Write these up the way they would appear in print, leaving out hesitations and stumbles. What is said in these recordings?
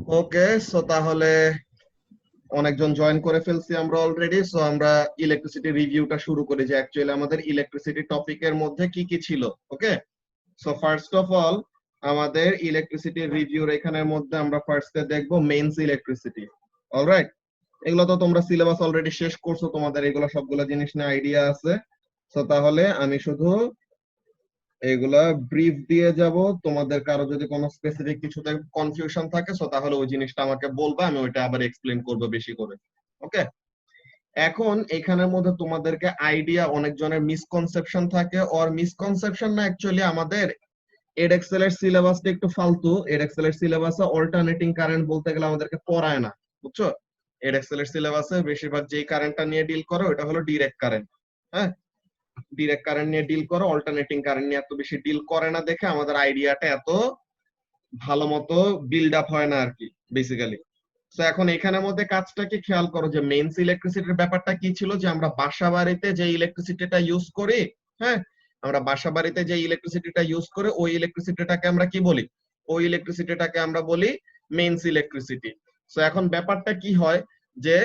ওকে, so তাহলে অনেকজন join করে ফেলছি আমরা অলরেডি। সো আমরা ইলেকট্রিসিটি রিভিউটা শুরু করি যে অ্যাকচুয়ালি আমাদের ইলেকট্রিসিটি টপিকের মধ্যে কি কি ছিল। ওকে, সো ফার্স্ট অফ অল আমাদের ইলেকট্রিসিটি রিভিউর এখানের মধ্যে আমরা ফার্স্টে দেখবো মেইনস ইলেকট্রিসিটি। অলরাইট, এগুলো তো তোমরা সিলেবাস অলরেডি শেষ করছো, তোমাদের এগুলো সবগুলো জিনিস নিয়ে আইডিয়া আছে। সো তাহলে আমি শুধু এগুলা ব্রিফ দিয়ে যাব। তোমাদের কারো যদি কোনো স্পেসিফিক কিছুতে কনফিউশন থাকে সো তাহলে ওই জিনিসটা আমাকে বলবা, আমি ওইটা আবার এক্সপ্লেন করব বেশি করে। ওকে, এখন এখানের মধ্যে তোমাদেরকে আইডিয়া, অনেকজনের মিসকনসেপশন থাকে, ওর মিসকনসেপশন না অ্যাকচুয়ালি আমাদের এডএক্সএল এর সিলেবাসটা একটু ফালতু। এডএক্সএল এর সিলেবাসে অল্টারনেটিং কারেন্ট বলতে গেলে আমাদেরকে পড়ায় না, বুঝছো? এডএক্সএল এর সিলেবাসে বেশিরভাগ যেই কারেন্টটা নিয়ে ডিল করে ওটা হলো ডিরেক্ট কারেন্ট। হ্যাঁ, ডিরেক্ট কারেন্ট নিয়ে ডিল করে, অল্টারনেটিং কারেন্ট নিয়ে এত বেশি ডিল করে না দেখে আমাদের আইডিয়াটা এত ভালো মতো বিল্ড আপ হয় না আর কি, বেসিক্যালি। তো এখন এখানের মধ্যে কাজটা কি খেয়াল করো যে মেইনস ইলেকট্রিসিটির ব্যাপারটা কি ছিল, যে আমরা বাসা বাড়িতে যে ইলেকট্রিসিটিটা ইউজ করি, হ্যাঁ, আমরা বাসা বাড়িতে যে ইলেকট্রিসিটিটা ইউজ করে ওই ইলেকট্রিসিটিটাকে আমরা কি বলি, ওই ইলেকট্রিসিটিটাকে আমরা বলি মেইনস ইলেকট্রিসিটি। তো এখন ব্যাপারটা কি হয় যে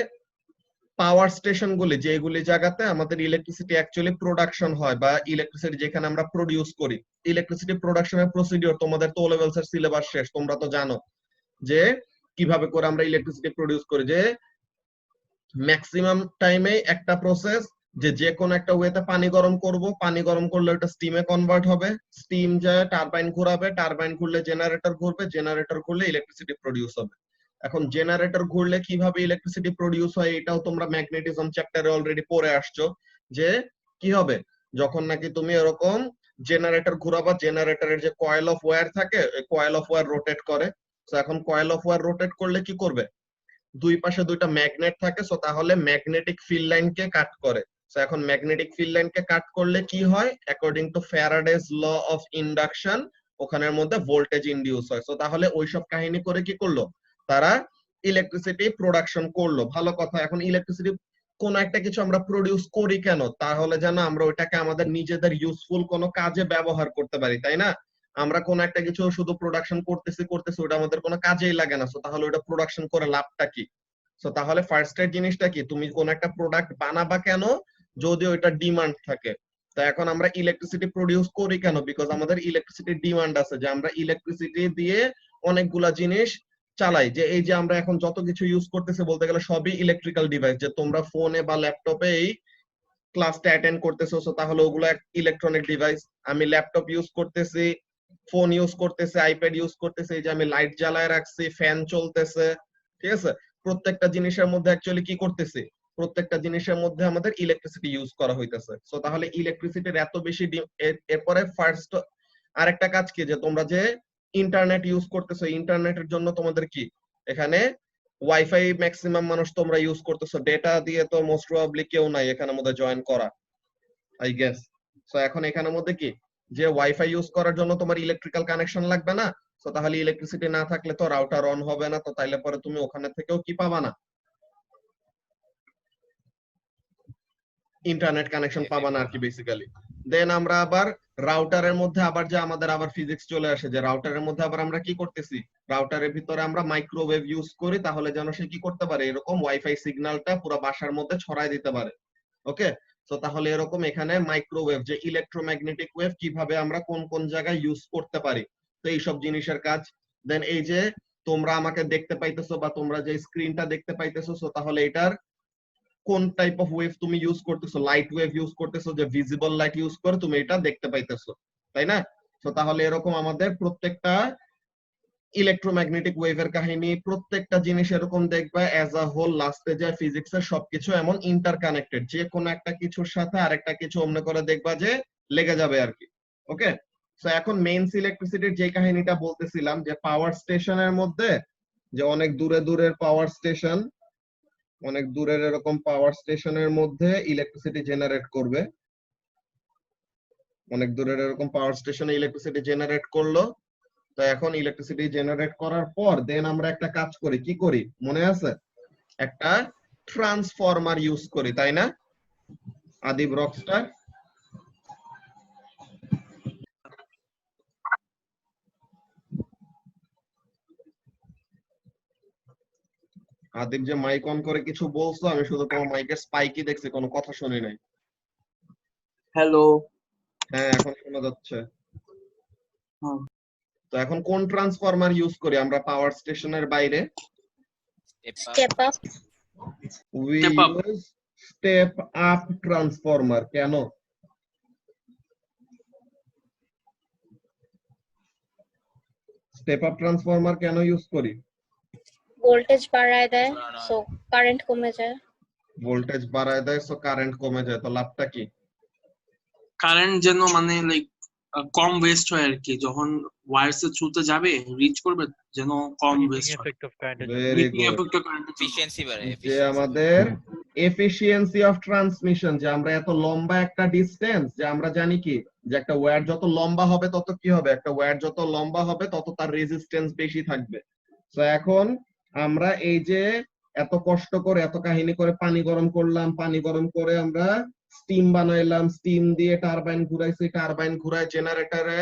পাওয়ার স্টেশন গুলি, যেগুলি জায়গাতে আমাদের ইলেকট্রিসিটি অ্যাকচুয়ালি প্রোডাকশন হয় বা ইলেকট্রিসিটি যেখানে আমরা প্রডিউস করি, ইলেকট্রিসিটি প্রোডাকশনের প্রসিডিওর তোমাদের তো ও লেভেলস এর সিলেবাস শেষ, তোমরা তো জানো যে কিভাবে করে আমরা ইলেকট্রিসিটি প্রডিউস করি। যে ম্যাক্সিমাম টাইমে একটা প্রসেস, যে যে কোনো একটা ওয়েতে পানি গরম করব, পানি গরম করলে ওটা স্টিমে কনভার্ট হবে, স্টিম যায় টারবাইন ঘোরাবে, টারবাইন ঘুরলে জেনারেটর ঘুরবে, জেনারেটর ঘুরলে ইলেকট্রিসিটি প্রডিউস হবে। এখন জেনারেটর ঘুরলে কিভাবে ইলেকট্রিসিটি প্রডিউস হয় এটাও তোমরা ম্যাগনেটিজম চ্যাপ্টারে অলরেডি পড়ে আসছো, যে কি হবে যখন নাকি তুমি এরকম জেনারেটর ঘুরাবা, জেনারেটরের যে কয়েল অফ ওয়্যার থাকে ওই কয়েল অফ ওয়্যার রোটেট করে। তো এখন কয়েল অফ ওয়্যার রোটেট করলে কি করবে, দুই পাশে দুইটা ম্যাগনেট থাকে, সো তাহলে ম্যাগনেটিক ফিল্ড লাইনকে কাট করে। সো এখন ম্যাগনেটিক ফিল্ড লাইনকে কাট করলে কি হয়, according to Faraday's law of induction ওখানের মধ্যে ভোল্টেজ ইনডিউস হয়। সো তাহলে ওইসব কাহিনী করে কি করলো, তারা ইলেকট্রিসিটি প্রোডাকশন করলো। ভালো কথা, এখন ইলেকট্রিসিটি কোন একটা কিছু আমরা প্রডিউস করি কেন, তাহলে যেন আমরা ওইটাকে আমাদের নিজেদের ইউজফুল কোনো কাজে ব্যবহার করতে পারি, তাই না? আমরা কোন একটা কিছু শুধু প্রোডাকশন করতেছি করতেছি ওটা আমাদের কোনো কাজেই লাগে না, সো তাহলে ওটা প্রোডাকশন করে লাভটা কি? সো তাহলে ফার্স্ট এর জিনিসটা কি, তুমি কোন একটা প্রোডাক্ট বানাবা কেন, যদি ওইটা ডিমান্ড থাকে। তো এখন আমরা ইলেকট্রিসিটি প্রডিউস করি কেন, বিকজ আমাদের ইলেকট্রিসিটির ডিমান্ড আছে, যে আমরা ইলেকট্রিসিটি দিয়ে অনেকগুলা জিনিস চালাই। যে এই যে আমরা এখন যত কিছু ইউজ করতেছি বলতে গেলে সবই ইলেকট্রিক্যাল ডিভাইস, যে তোমরা ফোনে বা ল্যাপটপে এই ক্লাসটা অ্যাটেন্ড করতেছো, সো তাহলে ওগুলো ইলেকট্রনিক ডিভাইস। আমি ল্যাপটপ ইউজ করতেছি, ফোন ইউজ করতেছি, আইপ্যাড ইউজ করতেছি, এই যে আমি লাইট জ্বালায় রাখছি, ফ্যান চলতেছে, ঠিক আছে? প্রত্যেকটা জিনিসের মধ্যে অ্যাকচুয়ালি কি করতেছি, প্রত্যেকটা জিনিসের মধ্যে আমাদের ইলেকট্রিসিটি ইউজ করা হইতেছে। সো তাহলে ইলেকট্রিসিটির এত বেশি এরপরে ফার্স্ট আরেকটা কাজ কি, যে তোমরা যে ইন্টারনেট ইউজ করতেছো, ইন্টারনেটের জন্য তোমাদের কি এখানে ওয়াইফাই ম্যাক্সিমাম মানুষ তোমরা ইউজ করতেছো, ডেটা দিয়ে তো মোস্ট প্রবাবলি কেউ নাই এখানের মধ্যে জয়েন করা, আই গেস। সো এখন এখানের মধ্যে কি, যে ওয়াইফাই ইউজ করার জন্য তোমার ইলেকট্রিক্যাল কানেকশন লাগবে না। সো তাহলে ইলেকট্রিসিটি না থাকলে তো রাউটার অন হবে না, তো তাইলে পরে তুমি ওখানে থেকেও কি পাবা না, ইন্টারনেট কানেকশন পাবা না আর কি বেসিক্যালি। দেন আমরা আবার রাউটারের মধ্যে আবার যে আমাদের আবার ফিজিক্স চলে আসে, যে রাউটারের মধ্যে আবার আমরা কি করতেছি, রাউটারের ভিতরে আমরা মাইক্রোওয়েভ ইউজ করি, তাহলে যেন সে কি করতে পারে, এরকম ওয়াইফাই সিগন্যালটা পুরো বাসার মধ্যে ছড়াই দিতে পারে। ওকে, তো তাহলে এরকম এখানে মাইক্রোওয়েভ যে ইলেকট্রোম্যাগনেটিক ওয়েভ কিভাবে আমরা কোন কোন জায়গায় ইউজ করতে পারি, তো এইসব জিনিসের কাজ। দেন এই যে তোমরা আমাকে দেখতে পাইতেছো বা তোমরা যে স্ক্রিনটা দেখতে পাইতেছো, সো তাহলে এটার কোন টাইপ অফ ওয়েভ তুমি ইউজ করতেছো, লাইট ওয়েভ ইউজ করতেছো, যে ভিজিবল লাইট ইউজ করে তুমি এটা দেখতে পাইতেছো, তাই না? তো তাহলে এরকম আমাদের প্রত্যেকটা ইলেকট্রোম্যাগনেটিক ওয়েভের কাহিনী, প্রত্যেকটা জিনিস এরকম দেখবা অ্যাজ আ হোল লাস্টে যায় ফিজিক্সের সবকিছু এমন ইন্টারকানেক্টেড, যে কোনো একটা কিছুর সাথে আরেকটা কিছু অন্য করে দেখবা যে লেগে যাবে আর কি। ওকে, তো এখন মেইনস ইলেকট্রিসিটির যে কাহিনীটা বলতেছিলাম, যে পাওয়ার স্টেশনের মধ্যে, যে অনেক দূরে দূরের পাওয়ার স্টেশন, অনেক দূরের এরকম পাওয়ার স্টেশনের মধ্যে ইলেকট্রিসিটি জেনারেট করবে, অনেক দূরের এরকম পাওয়ার স্টেশনে ইলেকট্রিসিটি জেনারেট করলো। তো এখন ইলেকট্রিসিটি জেনারেট করার পর দেন আমরা একটা কাজ করি, কি করি মনে আছে, একটা ট্রান্সফরমার ইউজ করি, তাই না আদিব রকস্টার? আদিব যে মাইক অন করে কিছু বলছো, আমি শুধু তোমার মাইকের স্পাইকই দেখছি, কোনো কথা শুনি নাই। হ্যালো। হ্যাঁ, এখন শোনা যাচ্ছে। হ্যাঁ। তো এখন কোন ট্রান্সফরমার ইউজ করি আমরা পাওয়ার স্টেশনের বাইরে? Step up. We Step up. Use step up transformer. কেন? স্টেপ আপ ট্রান্সফরমার কেন ইউজ করি? Voltage বাড়ায় দেয়, so current কমে যায়। ভোল্টেজ বাড়ায় দেয়, সো কারেন্ট কমে যায়। তো লাভটা কি? কারেন্ট যেন মানে লাইক কম ওয়েস্ট হয় আর কি, যখন ওয়্যারস এর থ্রুতে যাবে রিচ করবে যেন কম ওয়েস্ট হয়। Very heating good. Effect current efficiency বাড়ে, যে আমাদের এফিশিয়েন্সি অফ ট্রান্সমিশন, যে আমরা এত লম্বা একটা ডিসটেন্স, যে আমরা জানি কি যে একটা ওয়্যার যত লম্বা হবে তত কি হবে, একটা ওয়্যার যত লম্বা হবে তত তার রেজিস্ট্যান্স বেশি থাকবে। তো এখন আমরা এই যে এত কষ্ট করে এত কাহিনী করে পানি গরম করলাম, পানি গরম করে আমরা স্টিম বানাইলাম, স্টিম দিয়ে টারবাইন ঘুরাইছি, টারবাইন ঘুরায় জেনারেটরে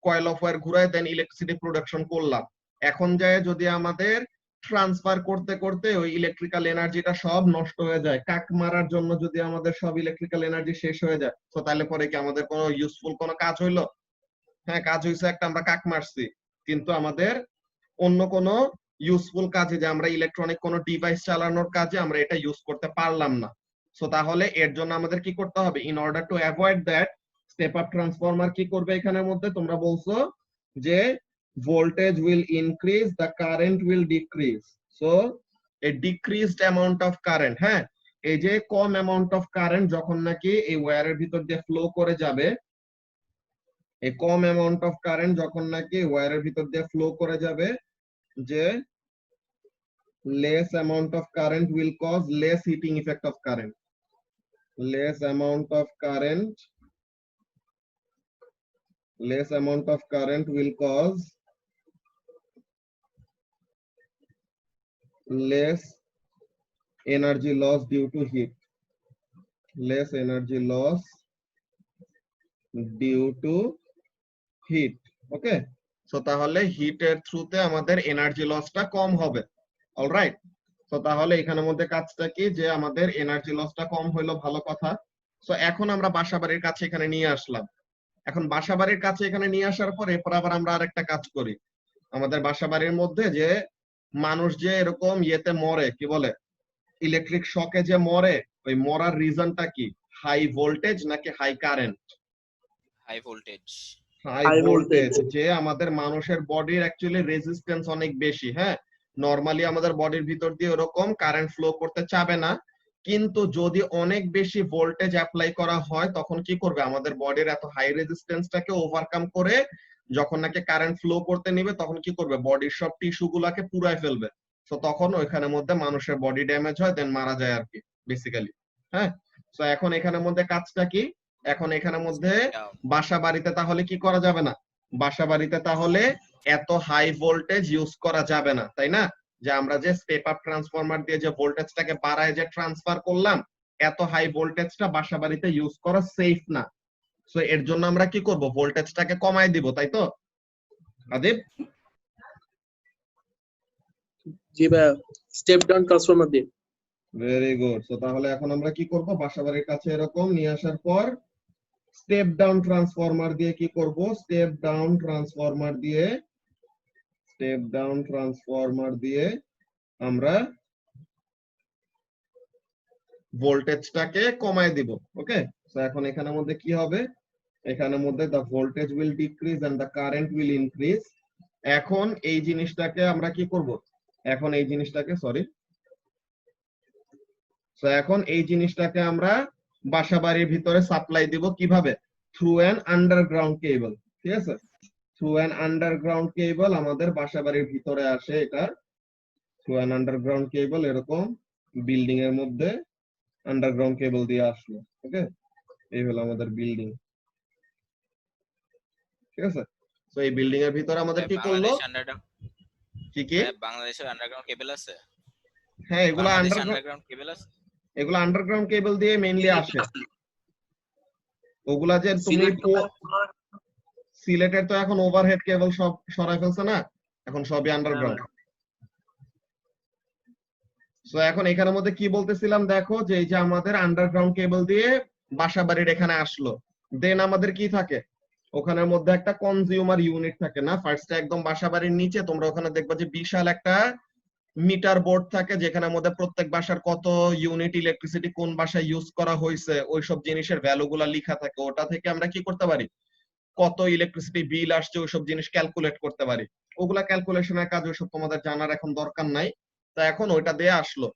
কয়েল অফ ওয়্যার ঘুরায়, দেন ইলেকট্রিসিটি প্রোডাকশন করলাম। এখন যায় যদি আমাদের ট্রান্সফার করতে করতে ওই ইলেকট্রিক্যাল এনার্জিটা সব নষ্ট হয়ে যায়, কাক মারার জন্য যদি আমাদের সব ইলেকট্রিক্যাল এনার্জি শেষ হয়ে যায়, তো তাহলে পরে কি আমাদের কোনো ইউজফুল কোনো কাজ হইলো? হ্যাঁ, কাজ হইছে একটা, আমরা কাক মারছি, কিন্তু আমাদের অন্য কোনো ইউজফুল কাজে, যে আমরা ইলেকট্রনিক কোনো ডিভাইস চালানোর কাজে আমরা এটা ইউজ করতে পারলাম না। সো তাহলে এর জন্য আমাদের কি করতে হবে? In order to avoid that, step up transformer কি করবে এখানের মধ্যে? তোমরা বলছো যে voltage will increase, the current will decrease. So A decreased amount of current, হ্যাঁ, এই যে কম অ্যামাউন্ট অফ কারেন্ট যখন নাকি এই ওয়্যারের ভিতর দিয়ে ফ্লো করে যাবে, এই কম অ্যামাউন্ট অফ কারেন্ট যখন নাকি ওয়্যারের ভিতর দিয়ে ফ্লো করে যাবে, যে less amount of current will cause less heating effect of current. Less amount of current will cause less energy loss due to heat. Less energy loss due to heat. Okay, so তাহলে হিটের থ্রুতে আমাদের energy লসটা কম হবে। Alright, তো তাহলে এখানের মধ্যে কাজটা কি, যে আমাদের এনার্জি লসটা কম হইলো, ভালো কথা। সো এখন আমরা বাসাবাড়ির কাছে এখানে নিয়ে আসলাম। এখন বাসাবাড়ির কাছে এখানে নিয়ে আসার পর এরপর আবার আমরা আরেকটা কাজ করি। আমাদের বাসাবাড়ির মধ্যে যে মানুষ যে এরকম ইয়েতে মরে, কি বলে, ইলেকট্রিক শকে যে মরে, ওই মরার রিজনটা কি? হাই ভোল্টেজ নাকি high current? High voltage. High voltage. যে আমাদের মানুষের বডির অ্যাকচুয়ালি রেজিস্ট্যান্স অনেক বেশি, হ্যাঁ, নরমালি আমাদের বডির ভিতর দিয়ে ওরকম কারেন্ট ফ্লো করতে চাবে না, কিন্তু যদি অনেক বেশি ভোল্টেজ অ্যাপ্লাই করা হয় তখন কি করবে, আমাদের বডির এত হাই রেজিস্ট্যান্সটাকে ওভারকাম করে যখন নাকি কারেন্ট ফ্লো করতে নিবে তখন কি করবে, বডির সব টিস্যু গুলাকে পুরাই ফেলবে। তো তখন ওইখানের মধ্যে মানুষের বডি ড্যামেজ হয়, দেন মারা যায় আর কি বেসিক্যালি। হ্যাঁ, তো এখন এখানের মধ্যে কাজটা কি? এখন এখানের মধ্যে বাসা বাড়িতে তাহলে কি করা যাবে না? বাসা বাড়িতে তাহলে এত হাই ভোল্টেজ ইউজ করা যাবে না, তাই না? যে আমরা যে স্টেপ আপ ট্রান্সফরমার দিয়ে যে ভোল্টেজটাকে বাড়ায় যে ট্রান্সফার করলাম, এত হাই ভোল্টেজটা বাসা বাড়িতে ইউজ করা সেফ না। সো এর জন্য আমরা কি করব, ভোল্টেজটাকে কমায় দিব, তাই তো আদিব? জি ভাই, স্টেপ ডাউন ট্রান্সফরমার দিয়ে। Very good. সো তাহলে এখন আমরা কি করব, বাসা বাড়ির কাছে এরকম নিয়ে আসার পর স্টেপ ডাউন ট্রান্সফরমার দিয়ে কি করব, স্টেপ ডাউন ট্রান্সফরমার দিয়ে আমরা ভোল্টেজটাকে কমায় দিব। ওকে, সো এখন এখানের মধ্যে কি হবে, এখানের মধ্যে the voltage will decrease and the current will increase. এখন এই জিনিসটাকে আমরা কি করব, এখন এই জিনিসটাকে এখন এই জিনিসটাকে আমরা বাসা বাড়ির ভিতরে সাপ্লাই দিব কিভাবে? থ্রু অ্যান আন্ডারগ্রাউন্ড কেবল। ঠিক আছে, থ্রু অ্যান আন্ডারগ্রাউন্ড কেবল আমাদের বাসা বাড়ির ভিতরে আসে, এটা থ্রু অ্যান আন্ডারগ্রাউন্ড কেবল, এরকম বিল্ডিং এর মধ্যে আন্ডারগ্রাউন্ড কেবল দিয়ে আসলো। ওকে, এই হলো আমাদের বিল্ডিং। ঠিক আছে, তো এই বিল্ডিং এর ভিতরে আমাদের কি করলো, কি বাংলাদেশের আন্ডারগ্রাউন্ড কেবল আছে? হ্যাঁ, এগুলো আন্ডারগ্রাউন্ড কেবল আছে, এগুলো আন্ডারগ্রাউন্ড কেবল দিয়ে মেইনলি আসে। ওগুলা যে তুমি সিলেটের তো এখন ওভারহেড কেবল সব সরাই ফেলছে না, এখন সবই আন্ডারগ্রাউন্ড। সো এখন এখানের মধ্যে কি বলতেছিলাম দেখো, যে এই যে আমাদের আন্ডারগ্রাউন্ড কেবল দিয়ে বাসাবাড়ির এখানে আসলো, দেন আমাদের কি থাকে ওখানের মধ্যে একটা কনজিউমার ইউনিট থাকে না, ফার্স্টে একদম বাসাবাড়ির নিচে তোমরা ওখানে দেখবা যে বিশাল একটা মিটার বোর্ড থাকে, যেখানের মধ্যে প্রত্যেক বাসার কত ইউনিট ইলেকট্রিসিটি কোন বাসায় ইউজ করা হয়েছে ওইসব জিনিসের ভ্যালু গুলা লেখা থাকে। ওটা থেকে আমরা কি করতে পারি, কত ইলেকট্রিসিটি বিল আসছে ওইসব জিনিস ক্যালকুলেট করতে পারি। ওগুলা ক্যালকুলেশনের কাজ, ওইসব তোমাদের জানার এখন দরকার নাই। তা এখন ওইটা দিয়ে আসলো,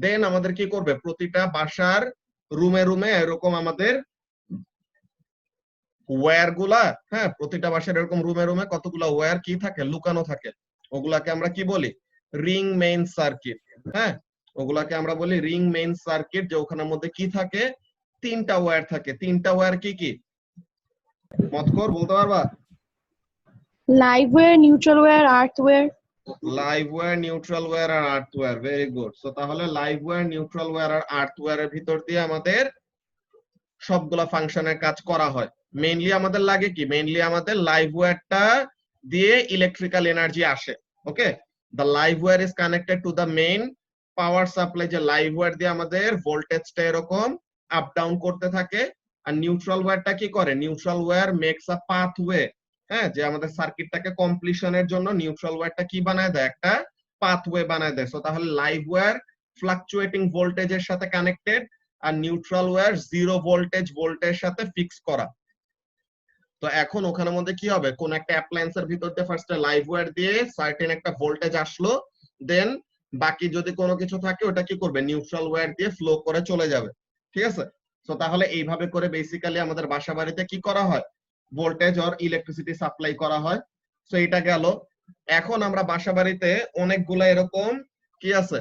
দেন আমাদের কি করবে, প্রতিটা বাসার রুমে রুমে এরকম আমাদের ওয়্যার গুলা, হ্যাঁ প্রতিটা বাসার এরকম রুমে রুমে কতগুলা ওয়্যার কি থাকে, লুকানো থাকে। ওগুলাকে আমরা কি বলি, রিং মেইন সার্কিট। হ্যাঁ ওগুলাকে আমরা বলি রিং মেইন সার্কিট, যে ওখানের মধ্যে কি থাকে, তিনটা ওয়্যার থাকে। তিনটা ওয়্যার কি কি মতকর বলতে পারবা? Live wire, neutral wire, earth wire. Live wire, neutral wire আর earth wire, very good. So তাহলে লাইভ ওয়্যার, নিউট্রাল ওয়্যার আর আর্থ ওয়্যারের ভিতর দিয়ে আমাদের সবগুলা ফাংশনের কাজ করা হয়। মেইনলি আমাদের লাগে কি, মেইনলি আমাদের লাইভ ওয়্যারটা দিয়ে ইলেকট্রিক্যাল এনার্জি আসে। Okay, the live wire is connected to the main power supply, যে লাইভ ওয়্যার দিয়ে আমাদের ভোল্টেজটা এরকম আপ ডাউন করতে থাকে। আর নিউট্রাল ওয়্যারটা কি করে, neutral wire makes a pathway. হ্যাঁ, যে আমাদের সার্কিটটাকে কমপ্লিশনের জন্য নিউট্রাল ওয়্যারটা কি বানায় দেয়, একটা পাথওয়ে বানায় দেয়। সো তাহলে লাইভ ওয়্যার ফ্লাকচুয়েটিং ভোল্টেজের সাথে কানেক্টেড, আর নিউট্রাল ওয়্যার জিরো ভোল্টেজের সাথে ফিক্স করা। তো এখন ওখানের মধ্যে কি হবে, কোন একটা অ্যাপ্লায়েন্সের ভিতর দিয়ে ফার্স্টে লাইভ ওয়্যার দিয়ে সার্টেন একটা ভোল্টেজ আসলো, দেন বাকি যদি কোনো কিছু থাকে ওটা কি করবে, নিউট্রাল ওয়্যার দিয়ে ফ্লো করে চলে যাবে। ঠিক আছে, তো তাহলে এইভাবে করে বেসিক্যালি আমাদের বাসা বাড়িতে কি করা হয়, ভোল্টেজ আর ইলেকট্রিসিটি সাপ্লাই করা হয়। সো এটা গেল। এখন আমরা বাসা বাড়িতে অনেকগুলা এরকম কি আছে,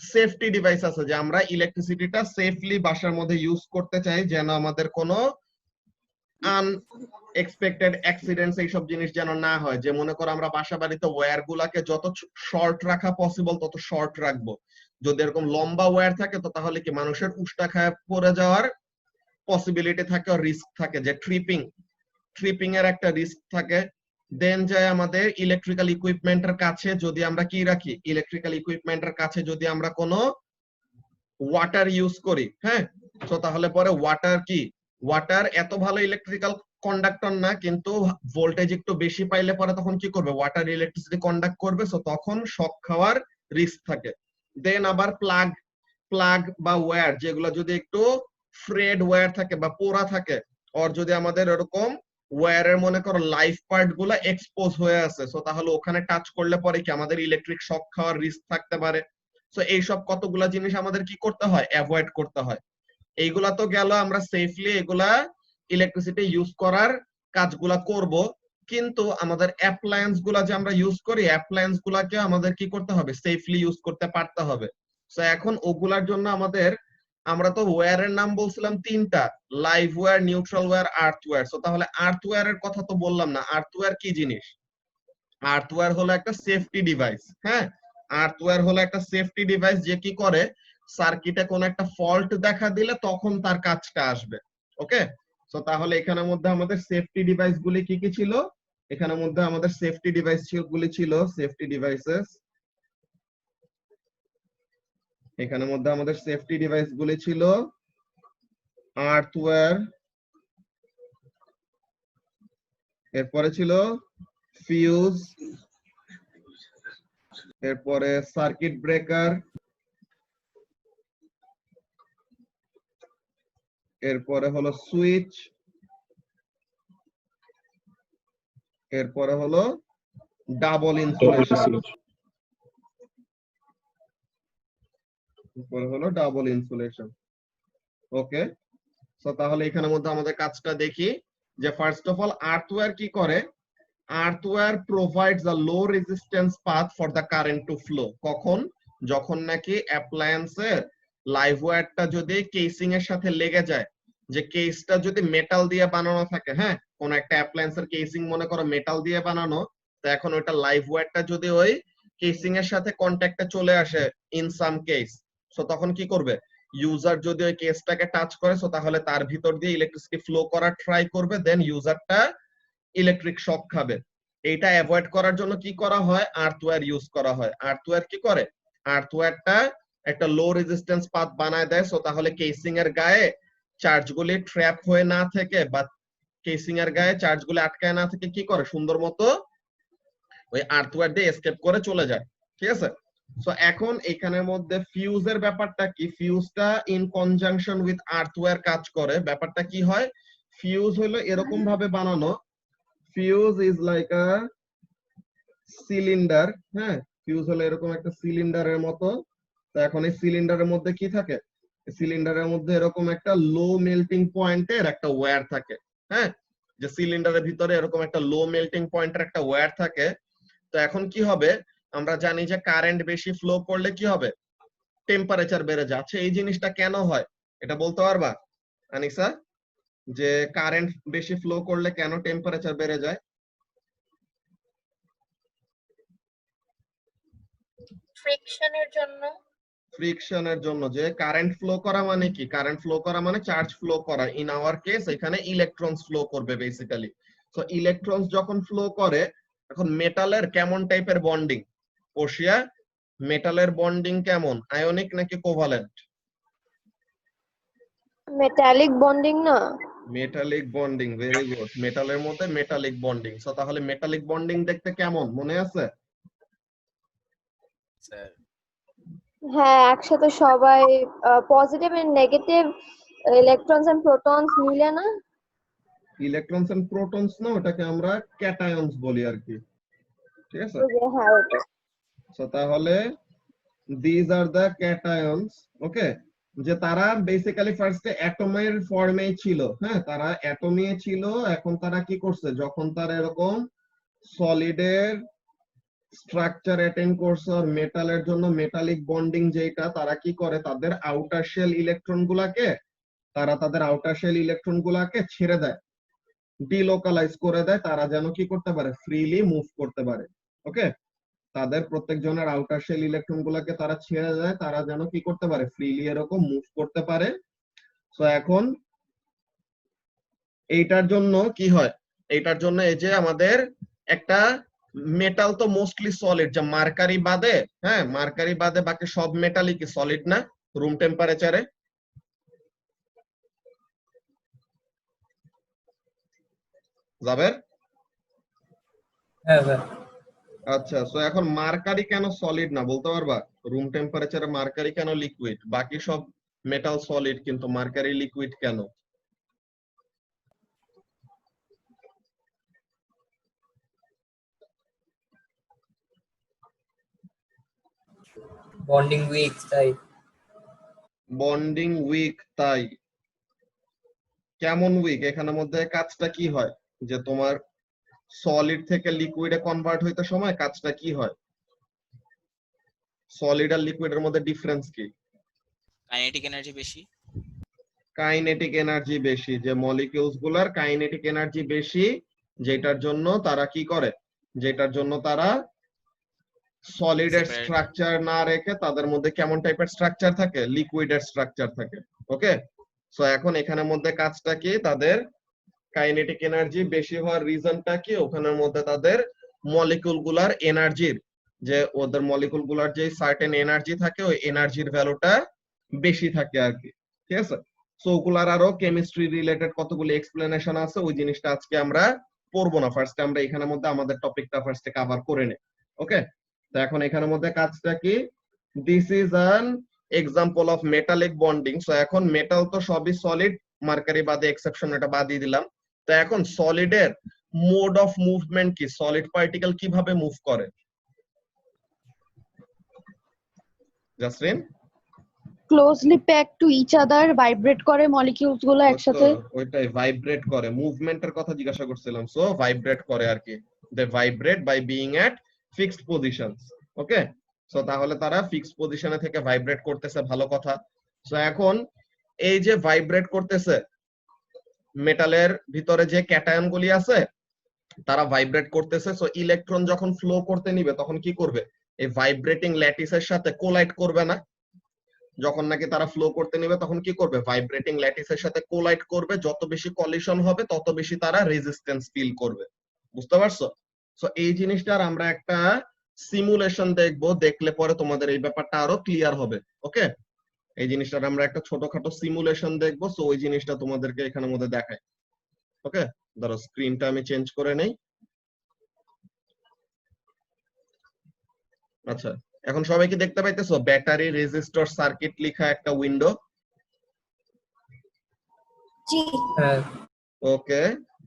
সেফটি ডিভাইস আছে, যে আমরা ইলেকট্রিসিটিটা সেফলি বাসার মধ্যে ইউজ করতে চাই, যেন আমাদের কোনো আনএক্সপেক্টেড অ্যাক্সিডেন্টস এইসব জিনিস যেন না হয়। যে মনে করো আমরা বাসা বাড়িতে ওয়্যার গুলাকে যত শর্ট রাখা পসিবল তত শর্ট রাখবো। যদি এরকম লম্বা ওয়্যার থাকে তো তাহলে কি মানুষের উষ্টা খায় পড়ে যাওয়ার পসিবিলিটি থাকে, রিস্ক থাকে, যে ট্রিপিং এর একটা রিস্ক থাকে। দেন যায় আমাদের ইলেকট্রিক্যাল ইকুইপমেন্টের কাছে যদি আমরা কি রাখি, ইলেকট্রিক্যাল ইকুইপমেন্টের কাছে যদি আমরা কোনো ওয়াটার ইউজ করি, হ্যাঁ তো তাহলে পরে ওয়াটার কি, ওয়াটার এত ভালো ইলেকট্রিক্যাল কন্ডাক্টর না, কিন্তু ভোল্টেজ একটু বেশি পাইলে পরে তখন কি করবে, ওয়াটার ইলেকট্রিসিটি কন্ডাক্ট করবে, সো তখন শক খাওয়ার রিস্ক থাকে। দেন আবার প্লাগ বা ওয়্যার, যেগুলো যদি একটু ফ্রেড ওয়্যার থাকে বা পোড়া থাকে, আর যদি আমাদের এরকম ওয়্যারের মনে করো লাইফ পার্ট গুলা এক্সপোজ হয়ে আছে, সো তাহলে ওখানে টাচ করলে পরে কি আমাদের ইলেকট্রিক শক খাওয়ার রিস্ক থাকতে পারে। সো এইসব কতগুলা জিনিস আমাদের কি করতে হয়, অ্যাভয়েড করতে হয়। এইগুলা তো গেল, আমরা সেফলি এগুলা ইলেকট্রিসিটি ইউজ করার কাজগুলা করব। কিন্তু আমাদের অ্যাপ্লায়েন্স গুলা যে আমরা ইউজ করি, অ্যাপ্লায়েন্স গুলাকে আমাদের কি করতে হবে, সেফলি ইউজ করতে পারতে হবে। সো এখন ওগুলার জন্য আমাদের, আমরা তো ওয়্যারের নাম বলছিলাম তিনটা, live wire, neutral wire, earth wire. So তাহলে আর্থ ওয়্যারের কথা তো বললাম না। আর্থ ওয়্যার কি জিনিস, আর্থ ওয়্যার হলো একটা সেফটি ডিভাইস। হ্যাঁ, আর্থ ওয়্যার হলো একটা সেফটি ডিভাইস, যে কি করে, সার্কিটে কোন একটা ফল্ট দেখা দিলে তখন তার কাজটা আসবে। ওকে, সো তাহলে এখানের মধ্যে আমাদের সেফটি ডিভাইস গুলি কি কি ছিল, এখানের মধ্যে আমাদের সেফটি ডিভাইস গুলি ছিল, সেফটি ডিভাইসেস, এখানের মধ্যে আমাদের সেফটি ডিভাইস গুলি ছিল আর্থ ওয়্যার, এরপরে ছিল ফিউজ, এরপরে সার্কিট ব্রেকার, এরপরে হলো সুইচ, এরপরে হলো ডাবল ইনসুলেশন, এরপরে হলো ডাবল ইনসুলেশন। ওকে, সো তাহলে এখানের মধ্যে আমাদের কাজটা দেখি, যে first of all earth wire কি করে, earth wire provides a low resistance path for the current to flow. কখন, যখন নাকি অ্যাপ্লায়েন্সের লাইভ ওয়্যারটা যদি কেসিং এর সাথে লেগে যায়, যে কেসটা যদি মেটাল দিয়ে বানানো থাকে, হ্যাঁ কোন একটা অ্যাপ্লায়েন্সের কেসিং মনে করো মেটাল দিয়ে বানানো, তো এখন ওইটা লাইভ ওয়্যারটা যদি ওই কেসিং এর সাথে কন্ট্যাক্টে চলে আসে ইন সাম কেস, সো তখন কি করবে, ইউজার যদি ওই কেসটাকে টাচ করে, সো তাহলে তার ভিতর দিয়ে ইলেকট্রিসিটি ফ্লো করার ট্রাই করবে, দেন ইউজারটা ইলেকট্রিক শক খাবে। এইটা অ্যাভয়েড করার জন্য কি করা হয়, আর্থ ওয়্যার ইউজ করা হয়। আর্থ ওয়্যার কি করে, আর্থ ওয়্যারটা একটা লো রেজিস্ট্যান্স পাথ বানায় দেয়। সো তাহলে কেসিং এর গায়ে চার্জগুলি ট্র্যাপ হয়ে না থেকে বা কেসিং এর গায়ে চার্জগুলি আটকায় না থেকে কি করে সুন্দর মতো ওই আর্থওয়্যার দিয়ে এসকেপ করে চলে যায়। ঠিক আছে? সো এখন এখানের মধ্যে ফিউজের ব্যাপারটা কি, ফিউজটা ইন কনজাংশন উইথ আর্থওয়্যার কাজ করে। ব্যাপারটা কি হয়, ফিউজ হলো এরকম ভাবে বানানো, fuse is like a cylinder. হ্যাঁ, ফিউজ হলো এরকম একটা সিলিন্ডারের মতো। তো এখন এই সিলিন্ডারের মধ্যে কি থাকে, সিলিন্ডারের মধ্যে এরকম একটা লো মেল্টিং পয়েন্টের একটা ওয়্যার থাকে। হ্যাঁ, যে সিলিন্ডারের ভিতরে এরকম একটা লো মেল্টিং পয়েন্টের একটা ওয়্যার থাকে। তো এখন কি হবে, আমরা জানি যে কারেন্ট বেশি ফ্লো করলে কি হবে, টেম্পারেচার বেড়ে যাচ্ছে। এই জিনিসটা কেন হয় এটা বলতে পারবা আনিসা, যে কারেন্ট বেশি ফ্লো করলে কেন টেম্পারেচার বেড়ে যায়? ফ্রিকশনের জন্য। ফ্রিকশনের জন্য। যে কারেন্ট ফ্লো করা মানে কি, কারেন্ট ফ্লো করা মানে চার্জ ফ্লো করা। ইন আওয়ার কেস এখানে ইলেকট্রনস ফ্লো করবে বেসিক্যালি। সো ইলেকট্রনস যখন ফ্লো করে, এখন মেটালের কেমন টাইপের বন্ডিং, কোশিয়া মেটালের বন্ডিং কেমন, আয়নিক নাকি কোভালেন্ট? মেটালিক বন্ডিং না? Metallic bonding, very good. মেটালের মধ্যে মেটালিক বন্ডিং। সো তাহলে মেটালিক বন্ডিং দেখতে কেমন মনে আছে? স্যার হ্যাঁ, একসাথে সবাই positive and negative electrons and protons মিলে না? ইলেকট্রনস এন্ড প্রোটনস না, ওটাকে আমরা ক্যাটায়নস বলি আর কি। ঠিক আছে? ওই যে, হ্যাঁ ওটা। সো তাহলে these are the cations, ওকে, যে তারা বেসিক্যালি ফার্স্টে অ্যাটমের ফর্মে ছিল। হ্যাঁ, তারা অ্যাটমে ছিল। এখন তারা কি করছে, যখন তারা এরকম সলিডের স্ট্রাকচার অ্যাটেন্ড করছে আর মেটালের জন্য মেটালিক বন্ডিং যেটা, তারা কি করে তাদের আউটার শেল ইলেকট্রন গুলাকে, ছেড়ে দেয়, ডিলোকালাইজ করে দেয়, তারা যেন কি করতে পারে, ফ্রিলি মুভ করতে পারে। ওকে, তাদের প্রত্যেকজনের আউটার শেল ইলেকট্রন গুলাকে তারা ছেড়ে দেয়, তারা যেন কি করতে পারে, ফ্রিলি এরকম মুভ করতে পারে। সো এখন এইটার জন্য কি হয়, এইটার জন্য এই যে আমাদের একটা মেটাল তো মোস্টলি সলিড, যে মার্কারি বাদে, হ্যাঁ মার্কারি বাদে বাকি সব মেটালই কি সলিড না রুম টেম্পারেচারে? জাবের? হ্যাঁ স্যার। আচ্ছা, সো এখন মার্কারি কেন সলিড না বলতে পারবা? রুম টেম্পারেচারে মার্কারি কেন লিকুইড? বাকি সব মেটাল সলিড কিন্তু মার্কারি লিকুইড কেন? বন্ডিং উইক তাই। বন্ডিং উইক, তাই? কেমন উইক? এখানের মধ্যে কাজটা কি হয়, যে তোমার সলিড থেকে লিকুইডে কনভার্ট হইতে সময় কাজটা কি হয়? সলিড আর লিকুইডের মধ্যে ডিফারেন্স কি? কাইনেটিক এনার্জি বেশি। কাইনেটিক এনার্জি বেশি, যে মলিকিউলস গুলার কাইনেটিক এনার্জি বেশি, যেটার জন্য তারা কি করে, যেটার জন্য তারা সলিডের Separate. স্ট্রাকচার না রেখে তাদের মধ্যে কেমন টাইপের স্ট্রাকচার থাকে, লিকুইডের স্ট্রাকচার থাকে। ওকে, সো এখন এখানের মধ্যে কাজটা কি, তাদের কাইনেটিক এনার্জি বেশি হওয়ার রিজনটা কি, ওখানের মধ্যে তাদের মলিকিউল গুলার এনার্জির, যে ওদের মলিকিউল গুলার যে সার্টেন এনার্জি থাকে, ওই এনার্জির ভ্যালুটা বেশি থাকে আর কি। ঠিক আছে? সো ওগুলার আরো কেমিস্ট্রি রিলেটেড কতগুলো এক্সপ্লেনেশন আছে, ওই জিনিসটা আজকে আমরা পড়বো না। ফার্স্টে আমরা এখানের মধ্যে আমাদের টপিকটা ফার্স্টে কভার করে নেই। ওকে, তো এখন এখানের মধ্যে কাজটা কি, this is an example of metallic bonding. So এখন মেটাল তো সবই সলিড, মার্কারি বাদে এক্সেপশন, এটা বাদ দিয়ে দিলাম। তো এখন সলিডের মোড অফ মুভমেন্ট কি, সলিড পার্টিকেল কিভাবে মুভ করে? Jasrin? Closely pack to each other, vibrate করে মলিকিউলস গুলো একসাথে। ওইটাই ভাইব্রেট করে, মুভমেন্টের কথা জিজ্ঞাসা করছিলাম। সো ভাইব্রেট করে আর কি, they vibrate by being at fixed positions. Okay, so তাহলে তারা ফিক্সড পজিশনে থেকে ভাইব্রেট করতেছে, ভালো কথা। সো এখন এই যে ভাইব্রেট করতেছে, মেটালের ভিতরে যে ক্যাটায়ন গুলি আছে তারা ভাইব্রেট করতেছে। সো ইলেকট্রন যখন ফ্লো করতে নিবে তখন কি করবে, এই ভাইব্রেটিং ল্যাটিসের সাথে কোলাইড করবে না? যখন নাকি তারা ফ্লো করতে নিবে তখন কি করবে, ভাইব্রেটিং ল্যাটিসের সাথে কোলাইড করবে। যত বেশি কলিশন হবে তত বেশি তারা রেজিস্ট্যান্স ফিল করবে। বুঝতে পারছো? সো এই জিনিসটার আমরা একটা সিমুলেশন দেখবো, দেখলে পরে তোমাদের এই ব্যাপারটা আরো ক্লিয়ার হবে। ওকে, এই জিনিসটা আমরা একটা ছোটখাটো সিমুলেশন দেখবো, সো ওই জিনিসটা তোমাদেরকে এখানের মধ্যে দেখাই। ওকে, ধরো স্ক্রিনটা আমি চেঞ্জ করে নেই। আচ্ছা, এখন সবাই কি দেখতে পাইতেছো ব্যাটারি রেজিস্টর সার্কিট লেখা একটা উইন্ডো? জি ওকে,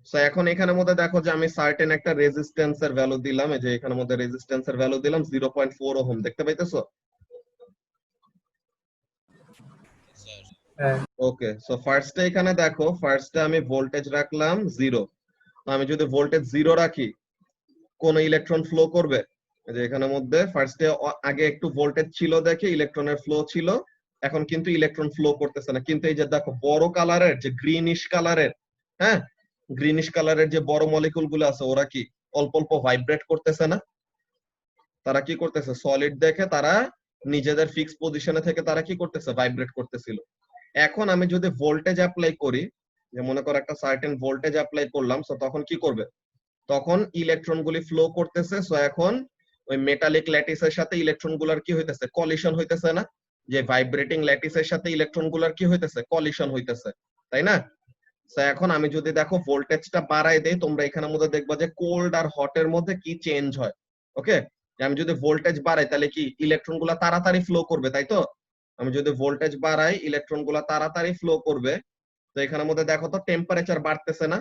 সো এখন এখানের মধ্যে দেখো যে আমি সার্টেন একটা রেজিস্ট্যান্সের ভ্যালু দিলাম, এই যে এখানের মধ্যে রেজিস্ট্যান্সের ভ্যালু দিলাম 0.4 ওহম, দেখতে পাইতেছো? ওকে, সো ফার্স্টে এখানে দেখো, ফার্স্টে আমি ভোল্টেজ রাখলাম 0। তো আমি যদি ভোল্টেজ 0 রাখি, কোন ইলেকট্রন ফ্লো করবে? এই যে এখানের মধ্যে ফার্স্টে আগে একটু ভোল্টেজ ছিল দেখে ইলেকট্রনের ফ্লো ছিল, এখন কিন্তু ইলেকট্রন ফ্লো করতেছে না। কিন্তু এই যে দেখো বড় কালারের যে গ্রিনিশ কালারের, হ্যাঁ, গ্রিনিশ কালারের যে বড় মলিকুল গুলো আছে, ওরা কি অল্প অল্প ভাইব্রেট করতেছে না? তারা কি করতেছে? সলিড দেখে তারা নিজেদের ফিক্স পজিশনে থেকে তারা কি করতেছে? ভাইব্রেট করতেছিল। এখন আমি যদি ভোল্টেজ অ্যাপ্লাই করি, যে মনে করো একটা সার্টেন ভোল্টেজ অ্যাপ্লাই করলাম, সো তখন কি করবে? তখন ইলেকট্রন গুলি ফ্লো করতেছে। সো এখন ওই মেটালিক ল্যাটিসের সাথে ইলেকট্রন গুলার কি হইতেছে? কলিশন হইতেছে না? যে ভাইব্রেটিং ল্যাটিসের সাথে ইলেকট্রন গুলার কি হইতেছে? কলিশন হইতেছে, তাই না? সো এখন আমি যদি দেখো ভোল্টেজটা বাড়াই দেই, তোমরা এখানের মধ্যে দেখবা যে কোল্ড আর হটের মধ্যে কি চেঞ্জ হয়। ওকে, আমি যদি ভোল্টেজ বাড়াই তাহলে কি ইলেকট্রন গুলা তাড়াতাড়ি ফ্লো করবে, তাই তো? আমি যদি ভোল্টেজ বাড়াই ইলেকট্রন গুলা তাড়াতাড়ি ফ্লো করবে। তো এখানের মধ্যে দেখো তো টেম্পারেচার বাড়তেছে না?